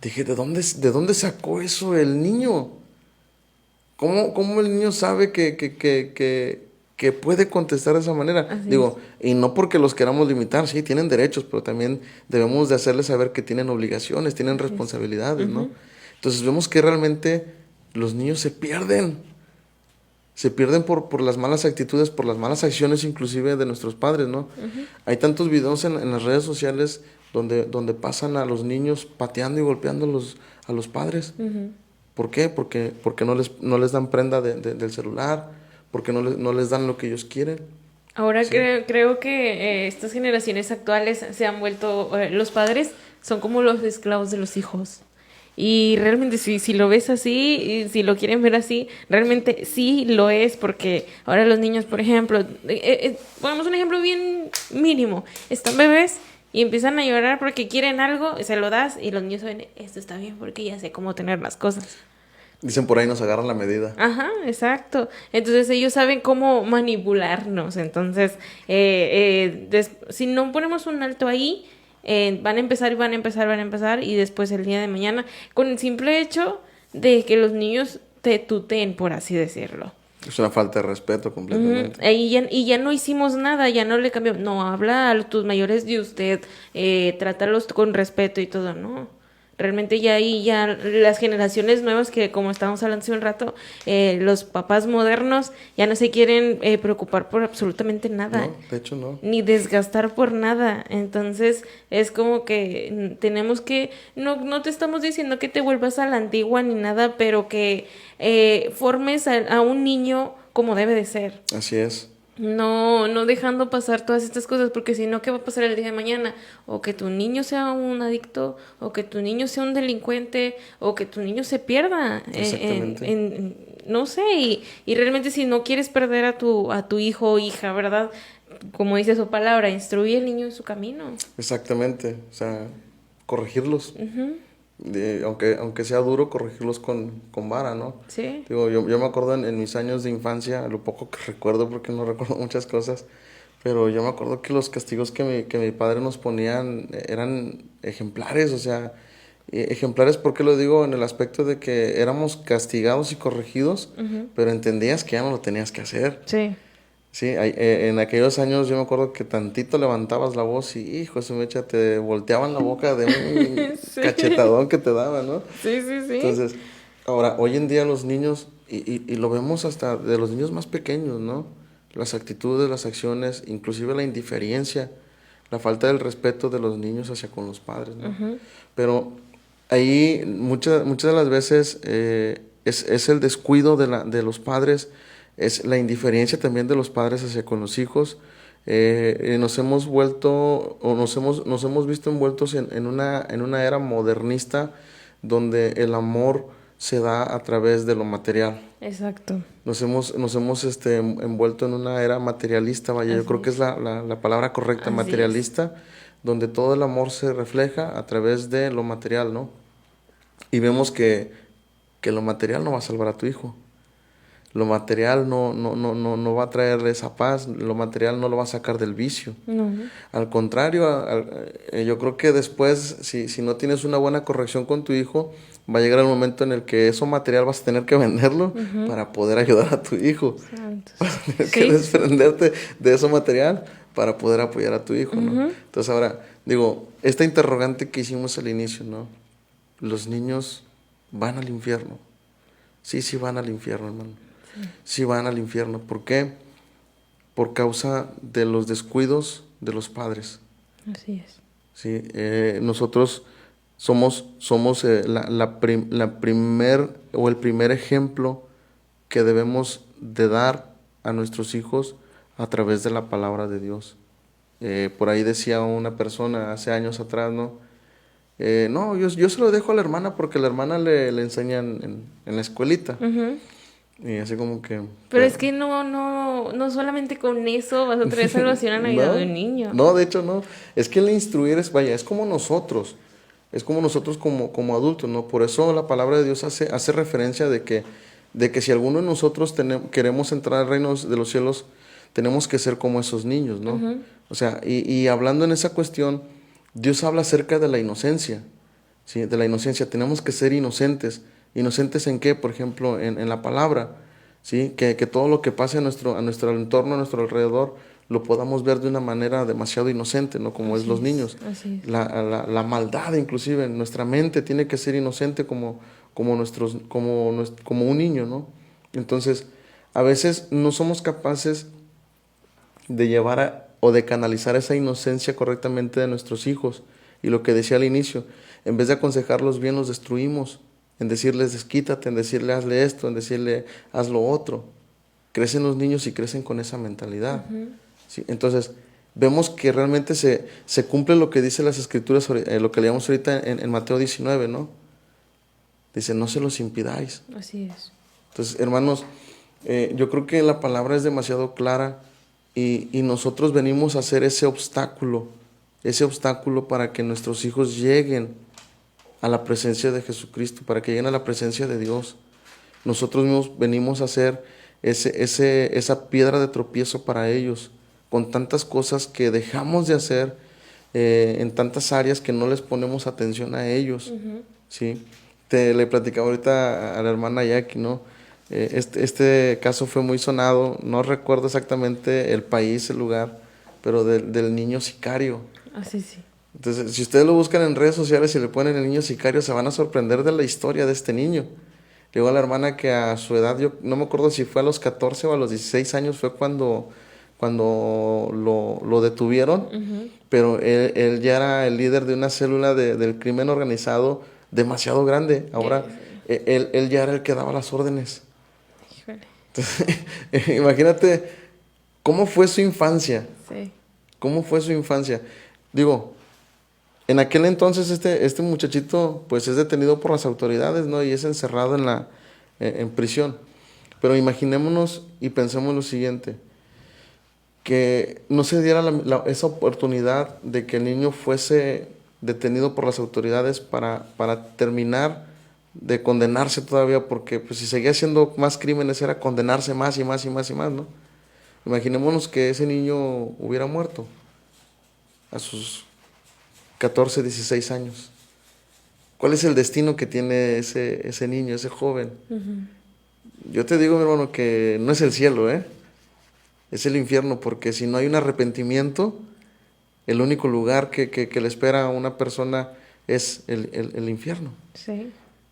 Dije, ¿de dónde sacó eso el niño? ¿Cómo el niño sabe que puede contestar de esa manera? Así Digo, y no porque los queramos limitar, sí, tienen derechos, pero también debemos de hacerles saber que tienen obligaciones, tienen responsabilidades, ¿no? Entonces vemos que realmente los niños se pierden por las malas actitudes, por las malas acciones inclusive de nuestros padres, ¿no? Hay tantos videos en las redes sociales donde pasan a los niños pateando y golpeando a los padres. Ujú. ¿Por qué? Porque no les dan prenda del celular, porque no les dan lo que ellos quieren. Ahora Sí. creo que estas generaciones actuales se han vuelto, los padres son como los esclavos de los hijos. Y realmente si lo ves así, y si lo quieren ver así, realmente sí lo es, porque ahora los niños, por ejemplo, pongamos un ejemplo bien mínimo, están bebés y empiezan a llorar porque quieren algo, se lo das y los niños saben, esto está bien porque ya sé cómo tener las cosas. Dicen por ahí nos agarran la medida. Ajá, exacto. Entonces ellos saben cómo manipularnos. Entonces, si no ponemos un alto ahí, van a empezar y van a empezar, van a empezar y después el día de mañana, con el simple hecho de que los niños te tuteen, por así decirlo. Es una falta de respeto completamente. Y ya no hicimos nada, ya no le cambiamos. No, habla a tus mayores de usted, trátalos con respeto y todo, ¿no? Realmente ya ahí ya las generaciones nuevas que como estábamos hablando hace un rato, los papás modernos ya no se quieren preocupar por absolutamente nada. No, de hecho no. Ni desgastar por nada. Entonces es como que tenemos que, no te estamos diciendo que te vuelvas a la antigua ni nada, pero que formes a un niño como debe de ser. Así es. no dejando pasar todas estas cosas, porque si no, ¿qué va a pasar el día de mañana? O que tu niño sea un adicto, o que tu niño sea un delincuente, o que tu niño se pierda Exactamente. no sé, y realmente si no quieres perder a tu hijo o hija, ¿verdad? Como dice su palabra, instruye al niño en su camino. Exactamente. O sea, corregirlos. Ujú. Aunque sea duro, corregirlos con vara, ¿no? Sí, Digo, yo me acuerdo en mis años de infancia, lo poco que recuerdo, porque no recuerdo muchas cosas, pero yo me acuerdo que los castigos que mi padre nos ponían eran ejemplares, o sea, ejemplares, ¿por qué lo digo? En el aspecto de que éramos castigados y corregidos, ujú, pero entendías que ya no lo tenías que hacer. sí. Sí, en aquellos años yo me acuerdo que tantito levantabas la voz y, hijo, se me echa, te volteaban la boca de un Sí, cachetadón que te daban, ¿no? sí, sí, sí. Entonces, ahora, hoy en día los niños, y lo vemos hasta de los niños más pequeños, ¿no? Las actitudes, las acciones, inclusive la indiferencia, la falta del respeto de los niños hacia con los padres, ¿no? Ujú, Pero ahí muchas de las veces es el descuido de los padres, es la indiferencia también de los padres hacia con los hijos. Nos hemos vuelto o nos hemos visto envueltos en una era modernista donde el amor se da a través de lo material. exacto. Nos hemos envuelto en una era materialista, vaya, yo Así creo que es es. la palabra correcta, Así es. materialista, donde todo el amor se refleja a través de lo material, ¿no? Y vemos que lo material no va a salvar a tu hijo. Lo material no va a traerle esa paz, lo material no lo va a sacar del vicio. No. Al contrario, yo creo que después, si no tienes una buena corrección con tu hijo, va a llegar el momento en el que eso material vas a tener que venderlo Ujú. para poder ayudar a tu hijo. Santos. Vas a tener que Sí, sí, sí. desprenderte de eso material para poder apoyar a tu hijo, ¿no? Ujú. Entonces ahora, digo, esta interrogante que hicimos al inicio, ¿no? Los niños van al infierno. Sí, sí van al infierno, hermano. Sí van al infierno. ¿Por qué? Por causa de los descuidos de los padres. Así es. ¿Sí? Nosotros somos la primer o el primer ejemplo que debemos de dar a nuestros hijos a través de la palabra de Dios. Por ahí decía una persona hace años atrás, ¿no? No, yo se lo dejo a la hermana porque la hermana le enseña en la escuelita. Ujú. Y así como que... Pero es que no solamente con eso vas a traer salvación a la vida de No, un niño. no, de hecho no. Es que el instruir es, vaya, es como nosotros. Es como nosotros como adultos, ¿no? Por eso la palabra de Dios hace referencia de que si alguno de nosotros queremos entrar al reino de los cielos, tenemos que ser como esos niños, ¿no? Ujú. O sea, y hablando en esa cuestión, Dios habla acerca de la inocencia, ¿sí? De la inocencia. Tenemos que ser inocentes. ¿Inocentes en qué? Por ejemplo, en la palabra, ¿sí? Que todo lo que pase a nuestro entorno, a nuestro alrededor, lo podamos ver de una manera demasiado inocente, ¿no? Como es Así los es, niños. así es. La maldad, inclusive, en nuestra mente tiene que ser inocente como un niño, ¿no? Entonces, a veces no somos capaces de llevar o de canalizar esa inocencia correctamente de nuestros hijos. Y lo que decía al inicio, en vez de aconsejarlos bien, los destruimos. En decirles desquítate, en decirle hazle esto, en decirle haz lo otro. Crecen los niños y crecen con esa mentalidad. Ujú. ¿Sí? Entonces, vemos que realmente se cumple lo que dice las escrituras, lo que leíamos ahorita en Mateo 19, ¿no? Dice, no se los impidáis. Así es. Entonces, hermanos, yo creo que la palabra es demasiado clara y nosotros venimos a hacer ese obstáculo para que nuestros hijos lleguen a la presencia de Jesucristo, para que lleguen a la presencia de Dios. Nosotros mismos venimos a hacer esa piedra de tropiezo para ellos, con tantas cosas que dejamos de hacer, en tantas áreas que no les ponemos atención a ellos, Ujú. ¿sí? Le platicaba ahorita a la hermana Jackie, ¿no? Este caso fue muy sonado, no recuerdo exactamente el país, el lugar, pero del niño sicario. Así sí. Entonces, si ustedes lo buscan en redes sociales y le ponen el niño sicario, se van a sorprender de la historia de este niño. Le digo a la hermana que a su edad, yo no me acuerdo si fue a los 14 o a los 16 años, fue cuando lo detuvieron, Ujú. pero él ya era el líder de una célula del crimen organizado demasiado grande. Ahora, él ya era el que daba las órdenes. Híjole. Imagínate ¿Cómo fue su infancia? Sí. ¿Cómo fue su infancia? Digo, en aquel entonces este muchachito pues es detenido por las autoridades, ¿no? Y es encerrado en prisión. Pero imaginémonos y pensemos lo siguiente, que no se diera esa oportunidad de que el niño fuese detenido por las autoridades para terminar de condenarse todavía, porque pues si seguía haciendo más crímenes era condenarse más y más y más y más, ¿no? Imaginémonos que ese niño hubiera muerto a sus 14, 16 años. ¿Cuál es el destino que tiene ese niño, ese joven? Yo te digo, mi hermano, que no es el cielo, es el infierno, porque si no hay un arrepentimiento, el único lugar que le espera a una persona es el infierno. Sí.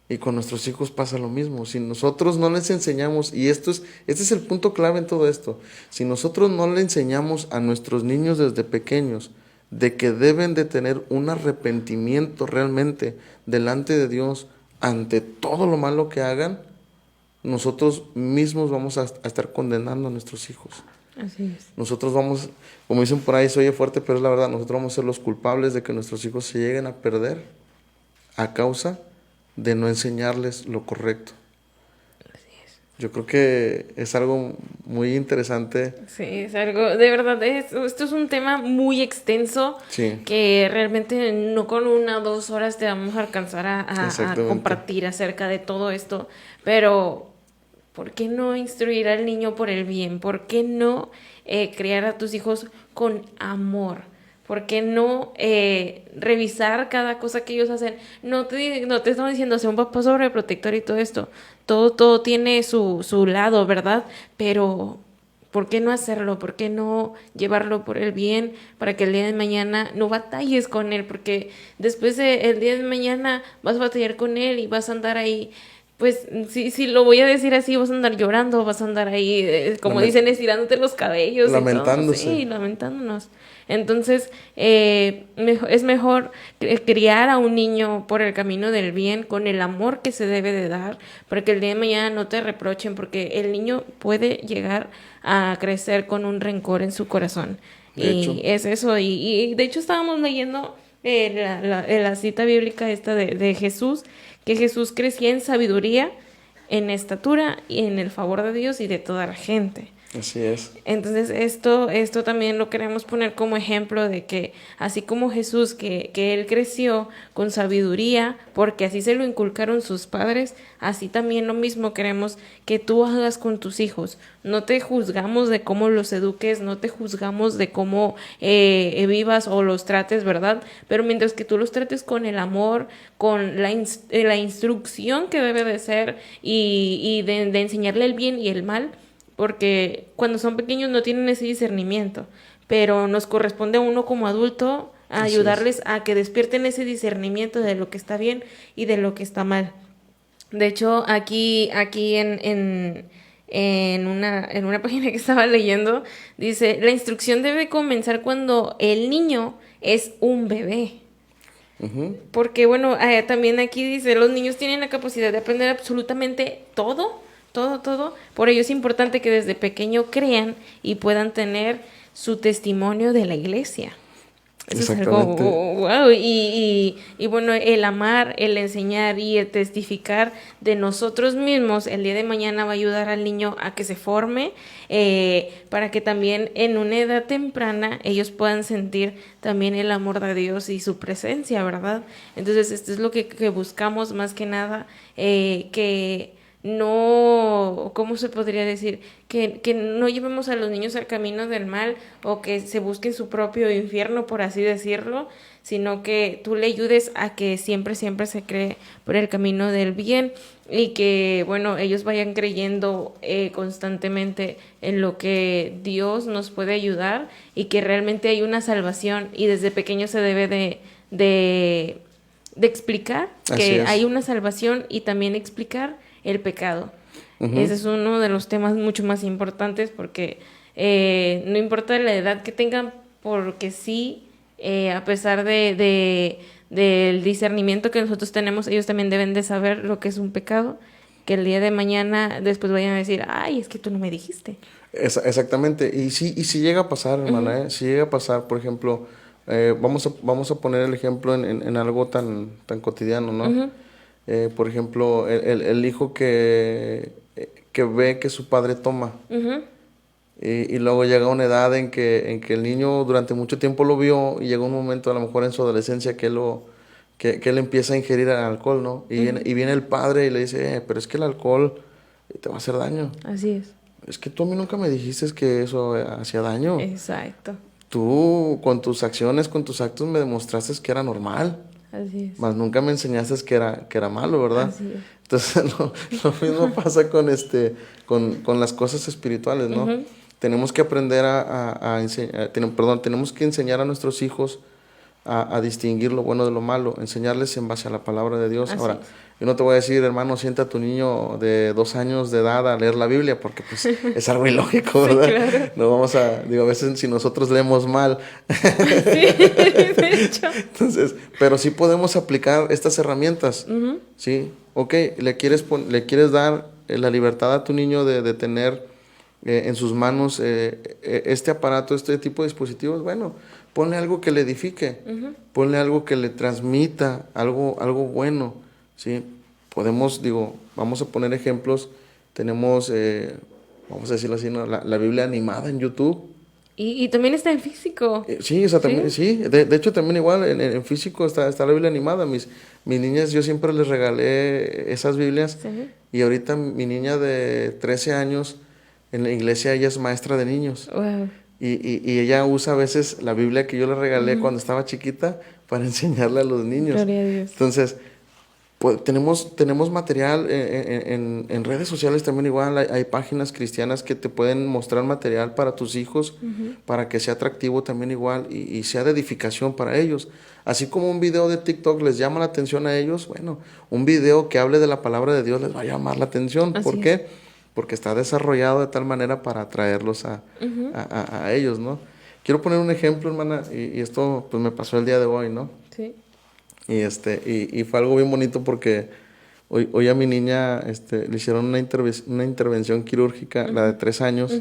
Y con nuestros hijos pasa lo mismo. Si nosotros no les enseñamos, y este es el punto clave en todo esto, si nosotros no le enseñamos a nuestros niños desde pequeños de que deben de tener un arrepentimiento realmente delante de Dios ante todo lo malo que hagan, nosotros mismos vamos a estar condenando a nuestros hijos. Así es. Nosotros vamos, como dicen por ahí, se oye fuerte, pero es la verdad, nosotros vamos a ser los culpables de que nuestros hijos se lleguen a perder a causa de no enseñarles lo correcto. Así es. Yo creo que es algo muy interesante. Sí, es algo, de verdad, esto es un tema muy extenso Sí. que realmente no con 1 o 2 horas te vamos a alcanzar a compartir acerca de todo esto, pero ¿por qué no instruir al niño por el bien? ¿Por qué no criar a tus hijos con amor? ¿Por qué no revisar cada cosa que ellos hacen? No te estamos diciendo ser un papá sobreprotector y todo esto. Todo tiene su lado, ¿verdad? Pero ¿por qué no hacerlo? ¿Por qué no llevarlo por el bien para que el día de mañana no batalles con él? Porque después el día de mañana vas a batallar con él y vas a andar ahí. Pues sí, lo voy a decir así, vas a andar llorando, vas a andar ahí, como dicen, estirándote los cabellos y todo, Lamentándose. sí, lamentándonos. Entonces, es mejor criar a un niño por el camino del bien, con el amor que se debe de dar, para que el día de mañana no te reprochen, porque el niño puede llegar a crecer con un rencor en su corazón. De hecho. Y es eso, y de hecho estábamos leyendo la cita bíblica esta de Jesús, que Jesús crecía en sabiduría, en estatura y en el favor de Dios y de toda la gente. Así es. Entonces esto también lo queremos poner como ejemplo de que así como Jesús, que él creció con sabiduría, porque así se lo inculcaron sus padres, así también lo mismo queremos que tú hagas con tus hijos. No te juzgamos de cómo los eduques, no te juzgamos de cómo vivas o los trates, ¿verdad? Pero mientras que tú los trates con el amor, con la instrucción que debe de ser y de enseñarle el bien y el mal, porque cuando son pequeños no tienen ese discernimiento, pero nos corresponde a uno como adulto a ayudarles a que despierten ese discernimiento de lo que está bien y de lo que está mal. De hecho, aquí en una página que estaba leyendo, dice, la instrucción debe comenzar cuando el niño es un bebé. Porque bueno, también aquí dice, los niños tienen la capacidad de aprender absolutamente todo. Por ello es importante que desde pequeño crean y puedan tener su testimonio de la iglesia. Eso es algo wow. Y bueno, el amar, el enseñar y el testificar de nosotros mismos el día de mañana va a ayudar al niño a que se forme, para que también en una edad temprana ellos puedan sentir también el amor de Dios y su presencia, ¿verdad? Entonces esto es lo que buscamos más que nada, que no, ¿cómo se podría decir? Que no llevemos a los niños al camino del mal o que se busquen su propio infierno, por así decirlo, sino que tú le ayudes a que siempre se cree por el camino del bien y que, bueno, ellos vayan creyendo constantemente en lo que Dios nos puede ayudar y que realmente hay una salvación y desde pequeño se debe de explicar que hay una salvación y también explicar el pecado. Ese es uno de los temas mucho más importantes porque no importa la edad que tengan, porque sí, a pesar del discernimiento que nosotros tenemos, ellos también deben de saber lo que es un pecado que el día de mañana después vayan a decir, ay, es que tú no me dijiste. Exactamente, y si llega a pasar, hermana, si llega a pasar, por ejemplo, vamos a poner el ejemplo en algo tan cotidiano, ¿no? Por ejemplo, el hijo que ve que su padre toma, y luego llega una edad en que el niño durante mucho tiempo lo vio, y llega un momento, a lo mejor en su adolescencia, que él empieza a ingerir el alcohol, ¿no? Y viene el padre y le dice, pero es que el alcohol te va a hacer daño. Así es. Es que tú a mí nunca me dijiste que eso hacía daño. Exacto. Tú con tus acciones, con tus actos me demostraste que era normal. Así es. Mas nunca me enseñaste que era malo, ¿verdad? Así es. Entonces lo mismo pasa con las cosas espirituales, ¿no? Tenemos que aprender tenemos que enseñar a nuestros hijos a distinguir lo bueno de lo malo, enseñarles en base a la palabra de Dios. Así Ahora, es. yo no te voy a decir, hermano, sienta a tu niño de 2 años de edad a leer la Biblia, porque pues es algo ilógico, Sí, ¿verdad? claro. No vamos a veces si nosotros leemos mal. Sí, de hecho. Entonces, pero sí podemos aplicar estas herramientas, ¿sí? Ok, le quieres dar la libertad a tu niño de tener en sus manos este aparato, este tipo de dispositivos. Bueno, ponle algo que le edifique, ponle algo que le transmita algo bueno, ¿sí? Vamos a poner ejemplos. Tenemos, vamos a decirlo así, ¿no? La Biblia animada en YouTube. Y también está en físico. Sí, también, sí. De hecho, también igual en físico está la Biblia animada. Mis niñas, yo siempre les regalé esas Biblias. Sí. Y ahorita mi niña de 13 años, en la iglesia, ella es maestra de niños. Wow. Y ella usa a veces la Biblia que yo le regalé cuando estaba chiquita para enseñarle a los niños. Gloria a Dios. Entonces, pues, tenemos material en redes sociales también igual. Hay páginas cristianas que te pueden mostrar material para tus hijos, para que sea atractivo también igual y sea de edificación para ellos. Así como un video de TikTok les llama la atención a ellos, bueno, un video que hable de la palabra de Dios les va a llamar la atención. Así ¿Por es. qué? Porque está desarrollado de tal manera para atraerlos a ellos, ¿no? Quiero poner un ejemplo, hermana, y esto pues me pasó el día de hoy, ¿no? Sí. Y fue algo bien bonito porque hoy a mi niña le hicieron una intervención quirúrgica, la de 3 años,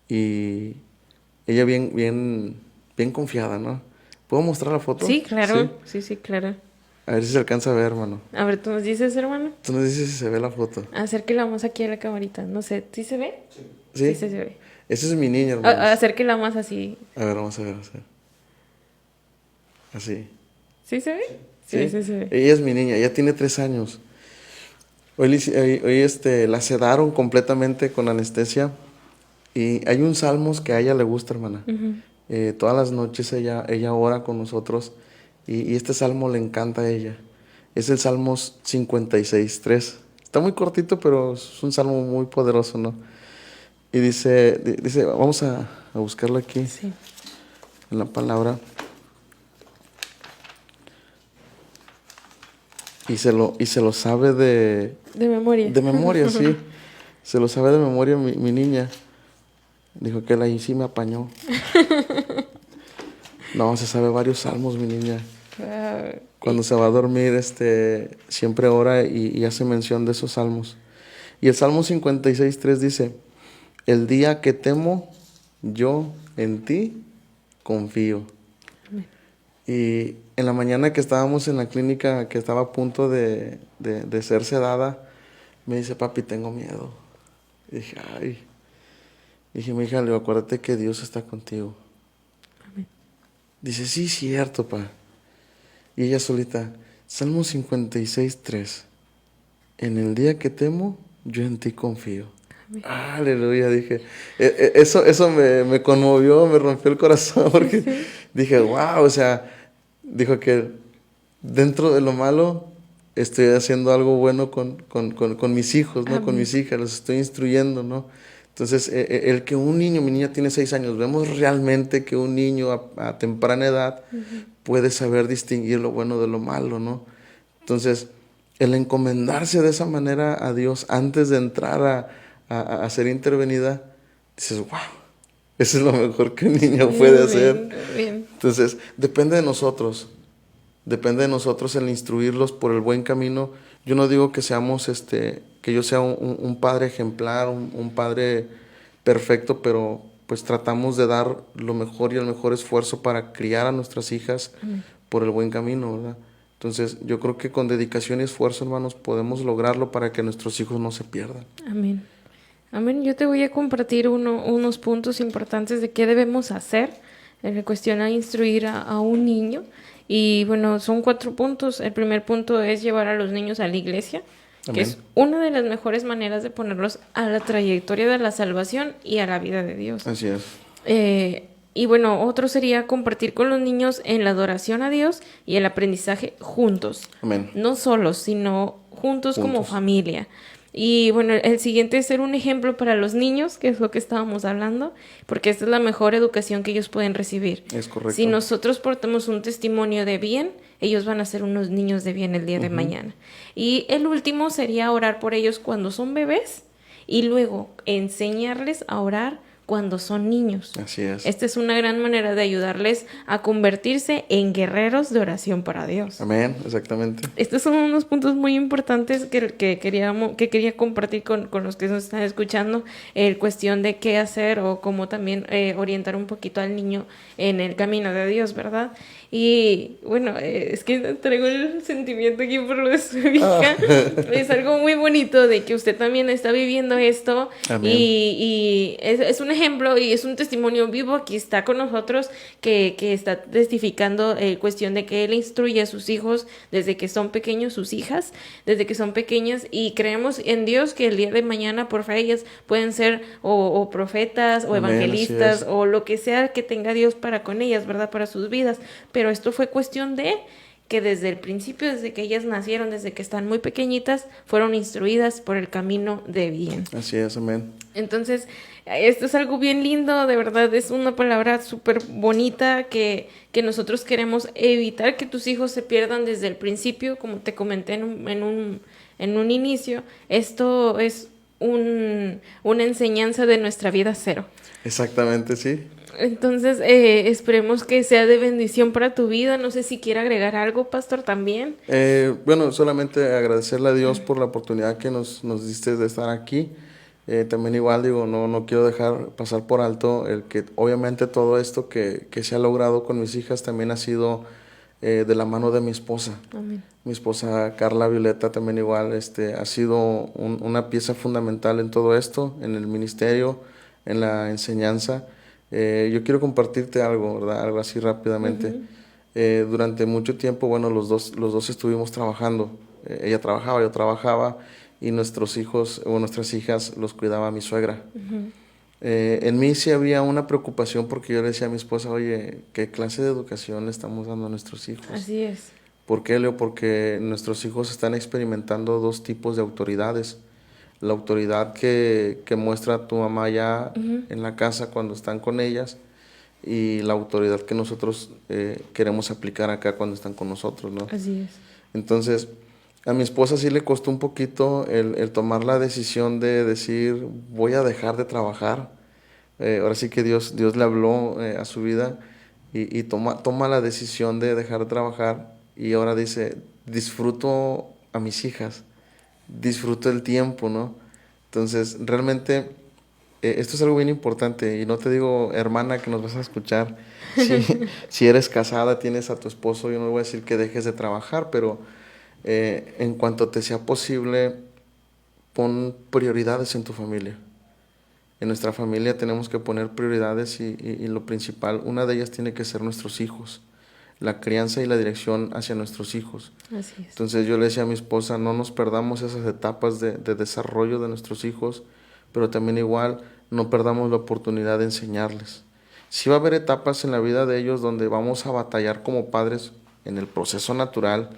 y ella bien confiada, ¿no? ¿Puedo mostrar la foto? Sí, claro. Sí, claro. A ver si se alcanza a ver, hermano. A ver, ¿tú nos dices, hermano? Tú nos dices si se ve la foto. Acérquela más aquí a la camarita. No sé, ¿sí se ve? ¿Sí? Sí, se ve. Esa es mi niña, hermano. Acérquela más así. A ver, vamos a ver. Así. ¿Sí se ve? Sí, Sí, se ve. Ella es mi niña, ella tiene 3 años. Hoy la sedaron completamente con anestesia. Y hay un salmos que a ella le gusta, hermana. Todas las noches ella ora con nosotros. Y este salmo le encanta a ella. Es el Salmos 56:3. Está muy cortito, pero es un salmo muy poderoso, ¿no? Y dice vamos a buscarlo aquí, Sí. en la palabra. Y se lo sabe de memoria. De memoria, sí. Se lo sabe de memoria mi niña. Dijo que él ahí sí me apañó. No, se sabe varios salmos, mi niña. Cuando se va a dormir, siempre ora y hace mención de esos salmos. Y el Salmo 56:3 dice: el día que temo, yo en ti confío. Amén. Y en la mañana que estábamos en la clínica, que estaba a punto de ser sedada, me dice: papi, tengo miedo. Y dije: ay. Dije: mi hija, acuérdate que Dios está contigo. Amén. Dice: sí, cierto, pa. Y ella solita: Salmo 56:3. En el día que temo, yo en ti confío. Amén. Aleluya, dije. Eso me conmovió, me rompió el corazón, porque sí. Dije: wow, o sea, dijo que dentro de lo malo estoy haciendo algo bueno con mis hijos, ¿no? Amén. Con mis hijas, los estoy instruyendo, ¿no? Entonces, el que un niño, mi niña tiene 6 años, vemos realmente que un niño a temprana edad puede saber distinguir lo bueno de lo malo, ¿no? Entonces, el encomendarse de esa manera a Dios antes de entrar a ser intervenida, dices: wow, eso es lo mejor que un niño puede hacer. Bien. Entonces, depende de nosotros el instruirlos por el buen camino. Yo no digo que seamos, que yo sea un padre ejemplar, un padre perfecto, pero pues tratamos de dar lo mejor y el mejor esfuerzo para criar a nuestras hijas Amén. por el buen camino, ¿verdad? Entonces, yo creo que con dedicación y esfuerzo, hermanos, podemos lograrlo para que nuestros hijos no se pierdan. Amén. Amén. Yo te voy a compartir unos puntos importantes de qué debemos hacer en cuestión a instruir a un niño. Y bueno, son 4 puntos. El primer punto es llevar a los niños a la iglesia, que Amén. es una de las mejores maneras de ponerlos a la trayectoria de la salvación y a la vida de Dios. Así es. Y bueno, otro sería compartir con los niños en la adoración a Dios y el aprendizaje juntos. Amén. No solos, sino juntos como Juntos. familia. Y bueno, el siguiente es ser un ejemplo para los niños, que es lo que estábamos hablando, porque esta es la mejor educación que ellos pueden recibir. Es correcto. Si nosotros portamos un testimonio de bien, ellos van a ser unos niños de bien el día de mañana. Y el último sería orar por ellos cuando son bebés y luego enseñarles a orar cuando son niños. Así es. Esta es una gran manera de ayudarles a convertirse en guerreros de oración para Dios. Amén, exactamente. Estos son unos puntos muy importantes que quería compartir con los que nos están escuchando, cuestión de qué hacer o cómo también orientar un poquito al niño en el camino de Dios, ¿verdad? Y bueno, es que traigo el sentimiento aquí por lo de su hija. Es algo muy bonito de que usted también está viviendo esto. Amén. Y es un ejemplo y es un testimonio vivo. Aquí está con nosotros que está testificando cuestión de que él instruye a sus hijos desde que son pequeños, sus hijas, desde que son pequeñas, y creemos en Dios que el día de mañana por fe ellas pueden ser o profetas o Amén, evangelistas así es. o lo que sea que tenga Dios para con ellas, ¿verdad? Para sus vidas. Pero esto fue cuestión de que desde el principio, desde que ellas nacieron, desde que están muy pequeñitas, fueron instruidas por el camino de bien. Así es, amén. Entonces, esto es algo bien lindo, de verdad, es una palabra súper bonita que nosotros queremos evitar que tus hijos se pierdan desde el principio, como te comenté en un inicio. Esto es una enseñanza de nuestra vida cero. Exactamente, sí. Entonces, esperemos que sea de bendición para tu vida. No sé si quiere agregar algo, pastor, también. Bueno, solamente agradecerle a Dios por la oportunidad que nos diste de estar aquí. También igual digo, no quiero dejar pasar por alto el que obviamente todo esto que se ha logrado con mis hijas también ha sido de la mano de mi esposa. Amén. Mi esposa Carla Violeta también igual ha sido una pieza fundamental en todo esto, en el ministerio, en la enseñanza. Yo quiero compartirte algo, ¿verdad? Algo así rápidamente. Durante mucho tiempo, bueno, los dos estuvimos trabajando. Ella trabajaba, yo trabajaba, y nuestros hijos o nuestras hijas los cuidaba mi suegra. En mí sí había una preocupación porque yo le decía a mi esposa, oye, ¿qué clase de educación le estamos dando a nuestros hijos? Así es. ¿Por qué, Leo? Porque nuestros hijos están experimentando 2 tipos de autoridades. La autoridad que muestra tu mamá ya en la casa cuando están con ellas, y la autoridad que nosotros queremos aplicar acá cuando están con nosotros, ¿no? Así es. Entonces, a mi esposa sí le costó un poquito el tomar la decisión de decir, voy a dejar de trabajar. Ahora sí que Dios le habló a su vida y toma la decisión de dejar de trabajar, y ahora dice, disfruto a mis hijas, disfruto el tiempo, ¿no? Entonces, realmente esto es algo bien importante, y no te digo, hermana, que nos vas a escuchar, si eres casada, tienes a tu esposo, yo no voy a decir que dejes de trabajar, pero en cuanto te sea posible, pon prioridades en tu familia. En nuestra familia tenemos que poner prioridades, y lo principal, una de ellas tiene que ser nuestros hijos, la crianza y la dirección hacia nuestros hijos. Así es. Entonces yo le decía a mi esposa, no nos perdamos esas etapas de desarrollo de nuestros hijos, pero también igual no perdamos la oportunidad de enseñarles. Sí va a haber etapas en la vida de ellos donde vamos a batallar como padres en el proceso natural,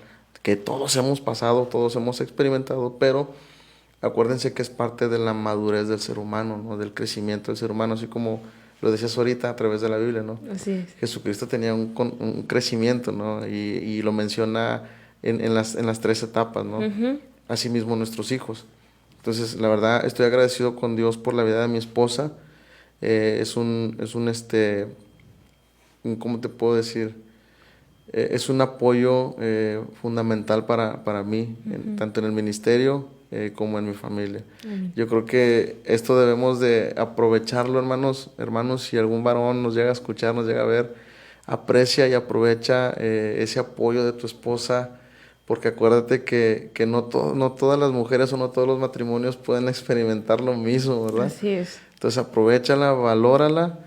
que todos hemos pasado, todos hemos experimentado, pero acuérdense que es parte de la madurez del ser humano, ¿no? Del crecimiento del ser humano, así como lo decías ahorita a través de la Biblia, ¿no? Así es. Jesucristo tenía un crecimiento, ¿no? Y lo menciona en las 3 etapas, ¿no? Asimismo nuestros hijos. Entonces, la verdad, estoy agradecido con Dios por la vida de mi esposa. ¿Cómo te puedo decir? es un apoyo fundamental para mí, tanto en el ministerio como en mi familia. Yo creo que esto debemos de aprovecharlo, hermanos, si algún varón nos llega a escuchar, nos llega a ver, aprecia y aprovecha ese apoyo de tu esposa, porque acuérdate que no todas las mujeres o no todos los matrimonios pueden experimentar lo mismo, ¿verdad? Así es. Entonces aprovéchala, valórala,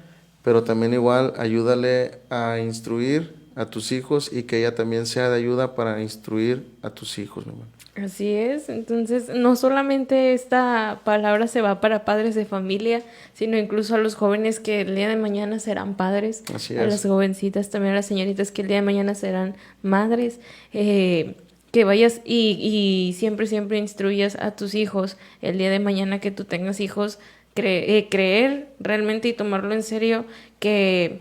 pero también igual ayúdale a instruir a tus hijos y que ella también sea de ayuda para instruir a tus hijos, mi hermano. Así es, entonces no solamente esta palabra se va para padres de familia, sino incluso a los jóvenes que el día de mañana serán padres, Así a es. las jovencitas, también a las señoritas que el día de mañana serán madres, que vayas y siempre instruyas a tus hijos el día de mañana que tú tengas hijos, creer realmente y tomarlo en serio que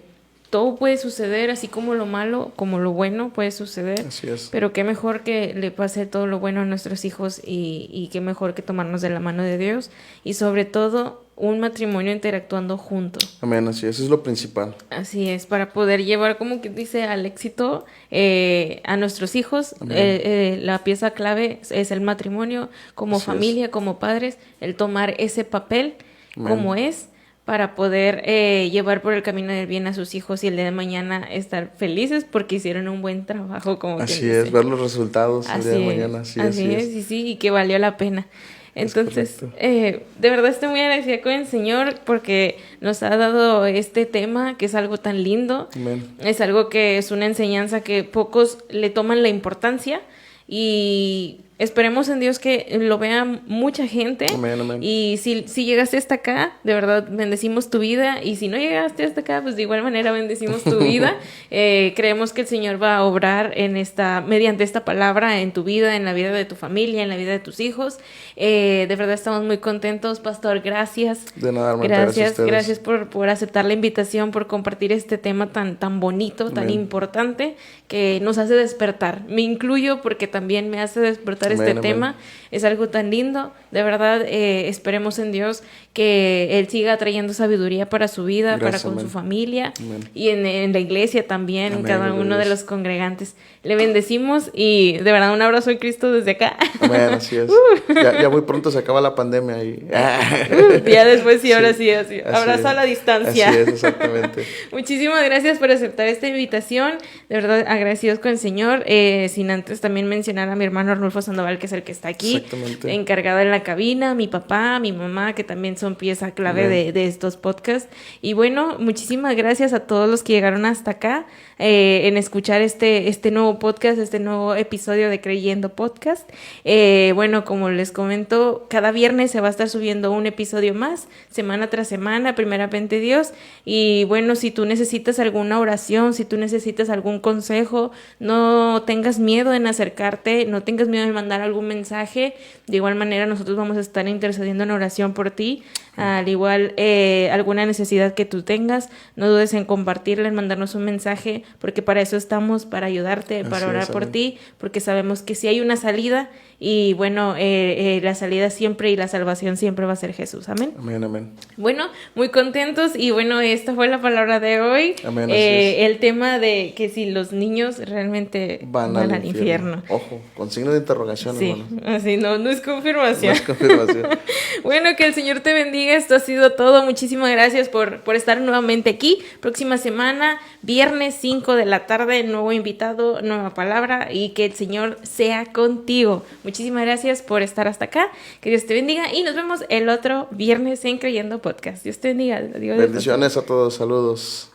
todo puede suceder, así como lo malo, como lo bueno puede suceder. Así es. Pero qué mejor que le pase todo lo bueno a nuestros hijos y qué mejor que tomarnos de la mano de Dios y sobre todo un matrimonio interactuando juntos. Amén, así es, eso es lo principal. Así es, para poder llevar, como que dice, al éxito a nuestros hijos. La pieza clave es el matrimonio, como Así familia, como padres, el tomar ese papel Amén. como es, para poder llevar por el camino del bien a sus hijos y el día de mañana estar felices porque hicieron un buen trabajo, como Así quien es, dice. ver los resultados el Así día de es, mañana. Sí, así es, y sí, y que valió la pena. Entonces, correcto. de verdad estoy muy agradecida con el Señor porque nos ha dado este tema que es algo tan lindo. Amén. Es algo que es una enseñanza que pocos le toman la importancia y esperemos en Dios que lo vea mucha gente. Amén, amén. Y si llegaste hasta acá, de verdad bendecimos tu vida. Y si no llegaste hasta acá, pues de igual manera bendecimos tu vida. Creemos que el Señor va a obrar mediante esta palabra en tu vida, en la vida de tu familia, en la vida de tus hijos. De verdad estamos muy contentos, Pastor. Gracias. De nada, hermano. Gracias a ustedes. Gracias por aceptar la invitación, por compartir este tema tan bonito, tan Amén. importante, que nos hace despertar. Me incluyo porque también me hace despertar Amén, este amén. tema. Es algo tan lindo. De verdad, esperemos en Dios que Él siga trayendo sabiduría para su vida, Gracias, para con amén. su familia Amén. y en la iglesia también, en Amén, cada gloria a uno de Dios. los congregantes. Le bendecimos y de verdad un abrazo en Cristo desde acá. Amén, así es. Ya muy pronto se acaba la pandemia y... Ya después sí, ahora sí, Así abrazo es. a la distancia. Así es, exactamente. Muchísimas gracias por aceptar esta invitación. De verdad, agradecidos con el Señor. Sin antes también mencionar a mi hermano Arnulfo Sandoval, que es el que está aquí, Exactamente. encargado en la cabina, mi papá, mi mamá, que también son pieza clave Amén. de estos podcasts. Y bueno, muchísimas gracias a todos los que llegaron hasta acá en escuchar este nuevo podcast, este nuevo episodio de Creyendo Podcast. Bueno, como les comento, cada viernes se va a estar subiendo un episodio más, semana tras semana, primeramente Dios. Y bueno, si tú necesitas alguna oración, si tú necesitas algún consejo, no tengas miedo en acercarte, no tengas miedo en mandar algún mensaje. De igual manera, nosotros vamos a estar intercediendo en oración por ti. Al igual, alguna necesidad que tú tengas, no dudes en compartirla, en mandarnos un mensaje, porque para eso estamos, para ayudarte, para Así orar es, por amén. ti, porque sabemos que sí hay una salida y bueno, la salida siempre y la salvación siempre va a ser Jesús. Amén. Amén, amén. Bueno, muy contentos y bueno, esta fue la palabra de hoy. Amén, así es. El tema de que si los niños realmente Van al infierno. Ojo, con signo de interrogación, Sí, hermano. así no es No confirmación. es confirmación. Bueno, que el Señor te bendiga. Esto ha sido todo. Muchísimas gracias por estar nuevamente aquí. Próxima semana, viernes 5 de la tarde, nuevo invitado, nueva palabra y que el Señor sea contigo. Muchísimas gracias por estar hasta acá. Que Dios te bendiga y nos vemos el otro viernes en Creyendo Podcast. Dios te bendiga. Adiós. Bendiciones a todos, saludos.